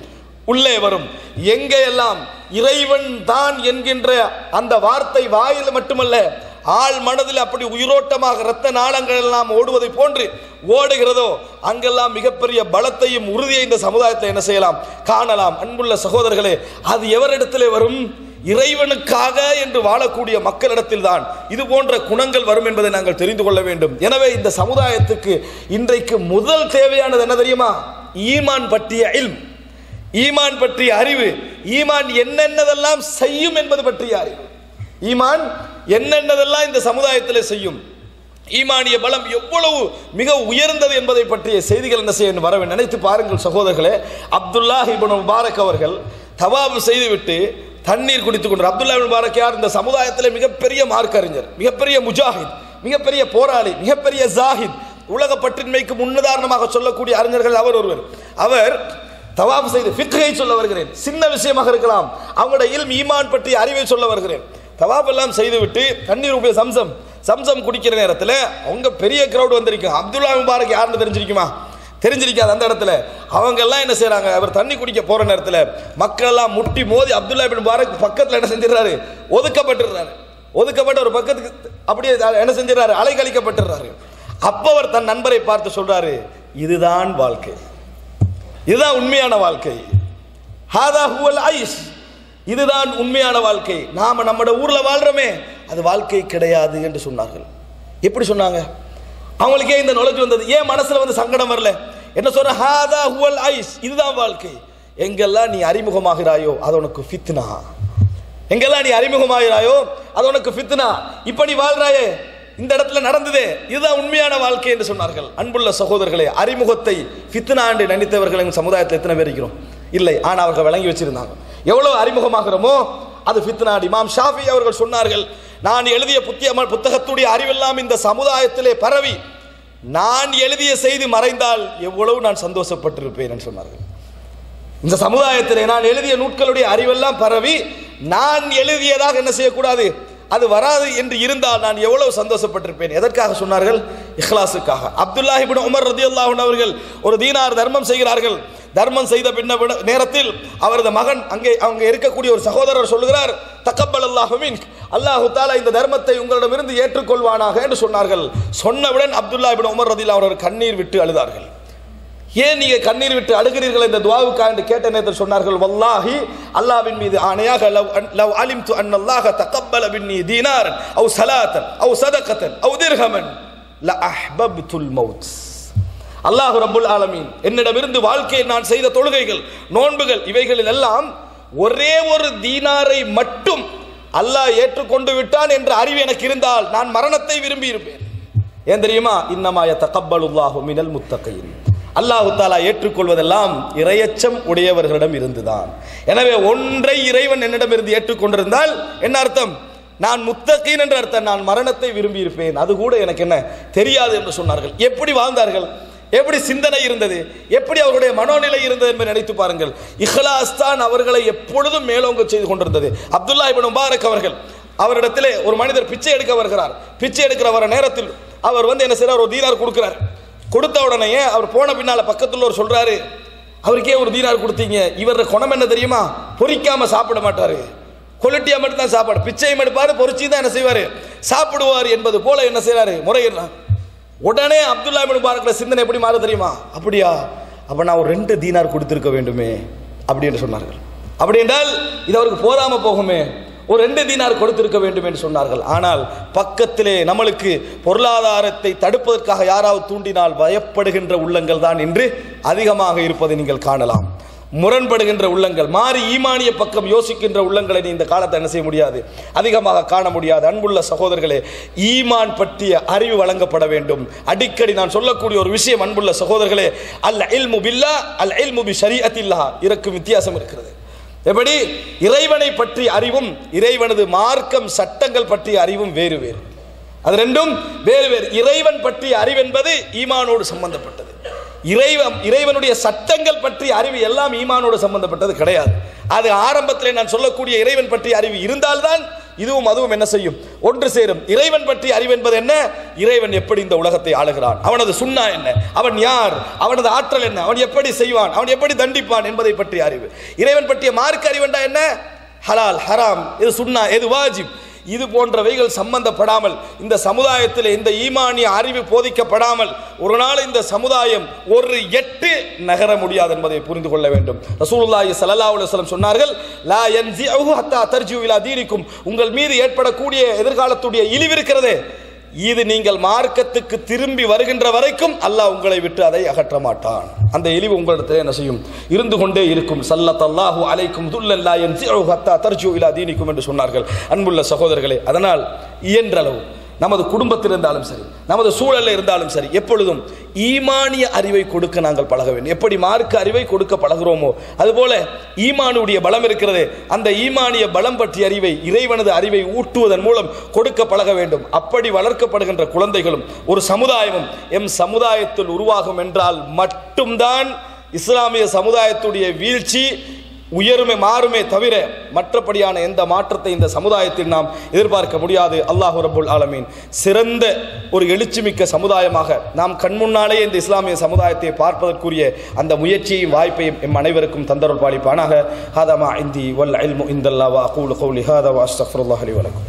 உள்ளே வரும். எங்கெல்லாம் இறைவன் தான் என்கின்ற அந்த வார்த்தை வாயில் மட்டுமல்ல, ஆள் மனதில் அப்படி உயிரோட்டமாக இரத்த நாளங்கள் எல்லாம் ஓடுவதை போன்று ஓடுகிறதோ அங்கெல்லாம் மிகப்பெரிய பலத்தையும் உறுதியை இந்த சமுதாயத்தை என்ன செய்யலாம், காணலாம். அன்புள்ள சகோதரர்களே, அது எவரிடத்திலே வரும், இறைவனுக்காக என்று வாழக்கூடிய மக்களிடத்தில் தான் இது போன்ற குணங்கள் வரும் என்பதை நாங்கள் தெரிந்து கொள்ள வேண்டும். எனவே இந்த சமுதாயத்துக்கு இன்றைக்கு முதல் தேவையானது என்ன தெரியுமா? ஈமான் பற்றிய இல்ம், ஈமான் பற்றிய அறிவு, ஈமான் என்னென்னதெல்லாம் செய்யும் என்பது பற்றிய அறிவு. ஈமான் என்னென்னதெல்லாம் இந்த சமுதாயத்தில் செய்யும், ஈமானிய பலம் எவ்வளவு மிக உயர்ந்தது என்பதை பற்றிய செய்திகள் என்ன செய்ய வர நினைத்து பாருங்கள் சகோதரர்களே. அப்துல்லாஹ் இப்னு முபாரக் அவர்கள் தவாப் செய்துவிட்டு தண்ணீர் குடித்துக் கொண்டார். அப்துல்லாஹ் இப்னு முபாரக் யார்? இந்த சமுதாயத்தில் மிகப்பெரிய மார்க்கறிஞர், மிகப்பெரிய முஜாஹித், மிகப்பெரிய போராளி, மிகப்பெரிய ஜாஹித், உலக பற்றின்மைக்கு முன்னுதாரணமாக சொல்லக்கூடிய அறிஞர்கள் அவர் ஒருவர். அவர் தவாப் செய்து ஃபிக்ஹை சொல்ல வருகிறேன், சின்ன விஷயமாக இருக்கலாம், அவங்களோட இல்ம் ஈமான் பற்றிய அறிவை சொல்ல வருகிறேன். தவாப் எல்லாம் செய்துவிட்டு தண்ணீர் உபயோக சம்சம் குடிக்கிற நேரத்தில் அவங்க பெரிய கிரௌட் வந்திருக்கும். அப்துல்லாஹ் முபாரக் யாருன்னு தெரிஞ்சிருக்குமா? தெரிஞ்சிருக்காது. அந்த இடத்துல அவங்க எல்லாம் என்ன செய்யறாங்க, அவர் தண்ணி குடிக்க போற நேரத்தில் மக்கள் எல்லாம் முட்டி மோதி அப்துல்லாஹ் இப்னு முபாரக் பக்கத்தில் என்ன செஞ்சிடறாரு, ஒதுக்கப்பட்ட ஒரு பக்கத்துக்கு அப்படியே என்ன செஞ்சிடறாரு, அலைக்கழிக்கப்பட்டுறாரு. அப்ப அவர் தன் நண்பரை பார்த்து சொல்றாரு, இதுதான் வாழ்க்கை, இதுதான் உண்மையான வாழ்க்கை, ஹாதா ஹுவல் ஐஷ், இதுதான் உண்மையான வாழ்க்கை, நாம நம்மட ஊர்ல வாழ்றோமே அது வாழ்க்கை கிடையாது என்று சொன்னார்கள். எப்படி சொன்னாங்க? அவங்களுக்கே இந்த knowledge வந்தது. ஏன் மனசுல வந்து சங்கடம் வரல? என்ன சொல்ற? ஹாதா ஹுவல் ஐஷ், இதுதான் வாழ்க்கை. எங்கெல்லாம் நீ அறிமுகமாகிறாயோ அது உனக்கு ஃபித்னா, எங்கெல்லாம் நீ அறிமுகமாகிறாயோ அது உனக்கு ஃபித்னா. இப்ப நீ வாழ்றாயே, இந்த இடத்துல நடந்ததே, இதுதான் உண்மையான வாழ்க்கை என்று சொன்னார்கள். அன்புள்ள சகோதரர்களே, அறிமுகத்தை ஃபித்னா என்று நினைத்தவர்கள் எங்கள் சமுதாயத்தில் எத்தனை பேர் இருக்கிறோம்? இல்லை. ஆனால் அவர்கள் விளங்கி வச்சிருந்தாங்க, எவ்வளவு அறிமுகமாகிறோமோ அது ஃபித்னா. இமாம் ஷாஃபி அவர்கள் சொன்னார்கள், நான் எழுதிய புத்தகத்துடைய அறிவெல்லாம் இந்த சமுதாயத்திலே பரவி நான் எழுதிய செய்தி மறைந்தால் எவ்வளவு நான் சந்தோஷப்பட்டிருப்பேன் என்று சொன்னார்கள். இந்த சமுதாயத்திலே நான் எழுதிய நூட்களுடைய அறிவெல்லாம் பரவி நான் எழுதியதாக என்ன செய்யக்கூடாது, அது வராது என்று இருந்தால் நான் எவ்வளவு சந்தோஷப்பட்டிருப்பேன். எதற்காக சொன்னார்கள்? இஹ்லாஸுக்காக. அப்துல்லாஹ் இப்னு உமர் ரலியல்லாஹு அன்ஹு அவர்கள் ஒரு தீனார் தர்மம் செய்கிறார்கள். தர்மம் செய்த பின்ன நேரத்தில் அவரது மகன் அங்கே இருக்கக்கூடிய ஒரு சகோதரர் சொல்லுகிறார், தக்கப்பலல்லாஹு மின்க், அல்லாஹு தஆலா இந்த தர்மத்தை உங்களிடமிருந்து ஏற்றுக்கொள்வானாக என்று சொன்னார்கள். சொன்னவுடன் அப்துல்லாஹ் இப்னு உமர் ரலியல்லாஹு அன்ஹு கண்ணீர் விட்டு அழுதார்கள். ஏன் நீங்க கண்ணீர் விட்டு அழுகிறீர்கள் இந்த துஆவுக்காக என்று கேட்ட நேரத்தில் சொன்னார்கள், வல்லாஹி, அல்லாஹ்வின் மீது ஆணையாக, லவ் அலிம்து அன்னல்லாஹ தக்கப்பல பின்னி தீனாரன் அவ் ஸலாத்தன் அவ் ஸதகத்தன் அவ் திர்ஹமன் ல அஹ்பப்துல் மௌத். அல்லாஹ் ரப்புல் ஆலமீன் என்னிடமிருந்து வாழ்க்கையில் நான் செய்த தொழுகைகள், நோன்புகள், இவைகளில் எல்லாம் ஒரே ஒரு தீனாரை மட்டும் அல்லாஹ் ஏற்றுக்கொண்டு விட்டான் என்ற அறிவு எனக்கு இருந்தால் நான் மரணத்தை விரும்பி இருப்பேன். ஏன் தெரியுமா? இன்னமா யதகப்பலுல்லாஹு மினல் முத்தகீன், அல்லாஹு தஆலா ஏற்றுக்கொள்வதெல்லாம் இறையச்சம் உடையவர்களிடம் இருந்துதான். எனவே ஒன்றை இறைவன் என்னிடம் இருந்து ஏற்றுக்கொண்டிருந்தால் என்ன அர்த்தம்? நான் முத்தகீன் என்ற அர்த்தம், நான் மரணத்தை விரும்பி இருப்பேன். அது கூட எனக்கு என்ன தெரியாது என்று சொன்னார்கள். எப்படி வாழ்ந்தார்கள், எப்படி சிந்தனை இருந்தது, எப்படி அவர்களுடைய மனோநிலை இருந்தது என்பதை நினைத்து பாருங்கள். இஹ்லாஸ் தான் அவர்களை எப்பொழுதும் மேலோங்க செய்து கொண்டிருந்தது. அப்துல்லாஹ் இப்னு முபாரக் அவர்கள், அவரிடத்திலே ஒரு மனிதர் பிச்சை எடுக்க வருகிறார். பிச்சை எடுக்கிற வர நேரத்தில் அவர் வந்து என்ன செய்றார், ஒரு தீனார் கொடுக்கிறார். கொடுத்த உடனே அவர் போன பின்னால பக்கத்துல ஒரு சொல்றாரு, அவருக்கே ஒரு தீனார் கொடுத்தீங்க, இவர குணம் என்ன தெரியுமா? பொரிக்காம சாப்பிட மாட்டாரு, கொலிட்டியா மட்டும் தான் சாப்பாடு, பிச்சையும் எடுப்பாரு, பொரிச்சு தான் என்ன செய்வாரு, சாப்பிடுவார் என்பது போல என்ன செய்யறாரு, முறையிடுறார். உடனே அப்துல்லாஹ் இப்னு முபாரக் சிந்தனை எப்படி மாற தெரியுமா? அப்படியா, அப்ப நான் ஒரு 2 தீனார் கொடுத்திருக்க வேண்டுமே அப்படின்னு சொன்னார்கள். அப்படி என்றால் இது அவருக்கு போதாம போகுமே, ஒரு 2 தீனார் கொடுத்திருக்க வேண்டும் என்று சொன்னார்கள். ஆனால் பக்கத்திலே நம்மளுக்கு பொருளாதாரத்தை தடுப்பதற்காக யாராவது தூண்டினால் பயப்படுகின்ற உள்ளங்கள் தான் இன்று அதிகமாக இருப்பதை நீங்கள் காணலாம். முரண்படுகின்ற உள்ளங்கள், மாறி ஈமானிய பக்கம் யோசிக்கின்ற உள்ளங்களை இந்த காலத்தை என்ன செய்ய முடியாது, அதிகமாக காண முடியாது. அன்புள்ள சகோதரர்களே, ஈமான் பற்றிய அறிவு வழங்கப்பட வேண்டும். அடிக்கடி நான் சொல்லக்கூடிய ஒரு விஷயம், அன்புள்ள சகோதரர்களே, அல் இல்மு பில்லாஹ் அல் இல்மு பி ஷரீஅத்தில்லாஹ், இதற்கு வித்தியாசம் இருக்கிறது. எப்படி? இறைவனை பற்றி அறிவும் இறைவனது மார்க்கம் சட்டங்கள் பற்றிய அறிவும் வேறு வேறு, அது ரெண்டும் வேறு வேறு. இறைவன் பற்றிய அறிவு என்பது ஈமானோடு சம்பந்தப்பட்டது. இறைவனுடைய சட்டங்கள் பற்றிய அறிவு எல்லாம் ஈமானோடு சம்பந்தப்பட்டது கிடையாது. அது ஆரம்பத்தில் நான் சொல்லக்கூடிய இறைவன் பற்றிய அறிவு இருந்தால்தான் இதுவும் அதுவும் என்ன செய்யும், ஒன்று சேரும். இறைவன் பற்றிய அறிவு என்பது என்ன? இறைவன் எப்படி இந்த உலகத்தை ஆளுகிறான், அவனது சுன்னா என்ன, அவன் யார், அவனது ஆற்றல் என்ன, அவன் எப்படி செய்வான், அவன் எப்படி தண்டிப்பான் என்பதை பற்றிய அறிவு. இறைவன் பற்றிய மார்க்க அறிவென்றா என்ன? ஹலால் ஹராம், எது சுன்னா, எது வாஜிப், இது போன்றவைகள் சம்பந்தப்படாமல், இந்த சமுதாயத்தில் இந்த ஈமானிய அறிவு போதிக்கப்படாமல் ஒரு நாள் இந்த சமுதாயம் ஒரு எட்டு நகர முடியாது என்பதை புரிந்து கொள்ள வேண்டும். ரசூலுல்லாஹி ஸல்லல்லாஹு அலைஹி வஸல்லம் சொன்னார்கள், லா யன்ஸிஉஹு ஹத்தா தர்ஜிஉ இலா தீனிக்கும். உங்கள் மீது ஏற்படக்கூடிய எதிர்காலத்துடைய இழிவு இருக்கிறதே, இது நீங்கள் மார்க்கத்துக்கு திரும்பி வருகின்ற வரைக்கும் அல்லாஹ் உங்களை விட்டு அதை அகற்ற மாட்டான். அந்த இழிவு உங்களிடத்தில் என்ன செய்யும்? இருந்து கொண்டே இருக்கும். ஸல்லல்லாஹு அலைக்கும் துல்லன் லா யன்ஸிஉஹு ஹத்தா தர்ஜிஉ இலா தீனிக்கும் என்று சொன்னார்கள். அன்புள்ள சகோதரர்களே, அதனால் இயன்றளவு நமது குடும்பத்தில் இருந்தாலும் சரி, நமது சூழலில் இருந்தாலும் சரி, எப்பொழுதும் ஈமானிய அறிவை கொடுக்க நாங்கள் பழக வேண்டும். எப்படி மார்க்க அறிவை கொடுக்க பழகிறோமோ அதுபோல ஈமானுடைய பலம் இருக்கிறது, அந்த ஈமானிய பலம் பற்றிய அறிவை, இறைவனது அறிவை ஊட்டுவதன் மூலம் கொடுக்க பழக வேண்டும். அப்படி வளர்க்கப்படுகின்ற குழந்தைகளும் ஒரு சமுதாயமும் எம் சமுதாயத்தில் உருவாகும் என்றால் மட்டும்தான் இஸ்லாமிய சமுதாயத்துடைய வீழ்ச்சி உயருமே மாறுமே தவிர மற்றபடியான எந்த மாற்றத்தை இந்த சமுதாயத்தில் நாம் எதிர்பார்க்க முடியாது. அல்லாஹ் ரப்புல் ஆலமீன் சிறந்த ஒரு எழுச்சிமிக்க சமுதாயமாக நாம் கண்முன்னாலே இந்த இஸ்லாமிய சமுதாயத்தை பார்ப்பதற்குரிய அந்த முயற்சியையும் வாய்ப்பையும் எம் அனைவருக்கும் தந்தருள் பாலிப்பானாக. ஹாதா மா இந்தி வல் இல்மு இந்தல்லாஹ் வ அகூலு கௌலி ஹாதா வ அஸ்தக்ஃபிருல்லாஹ் லி வ லக்கும்.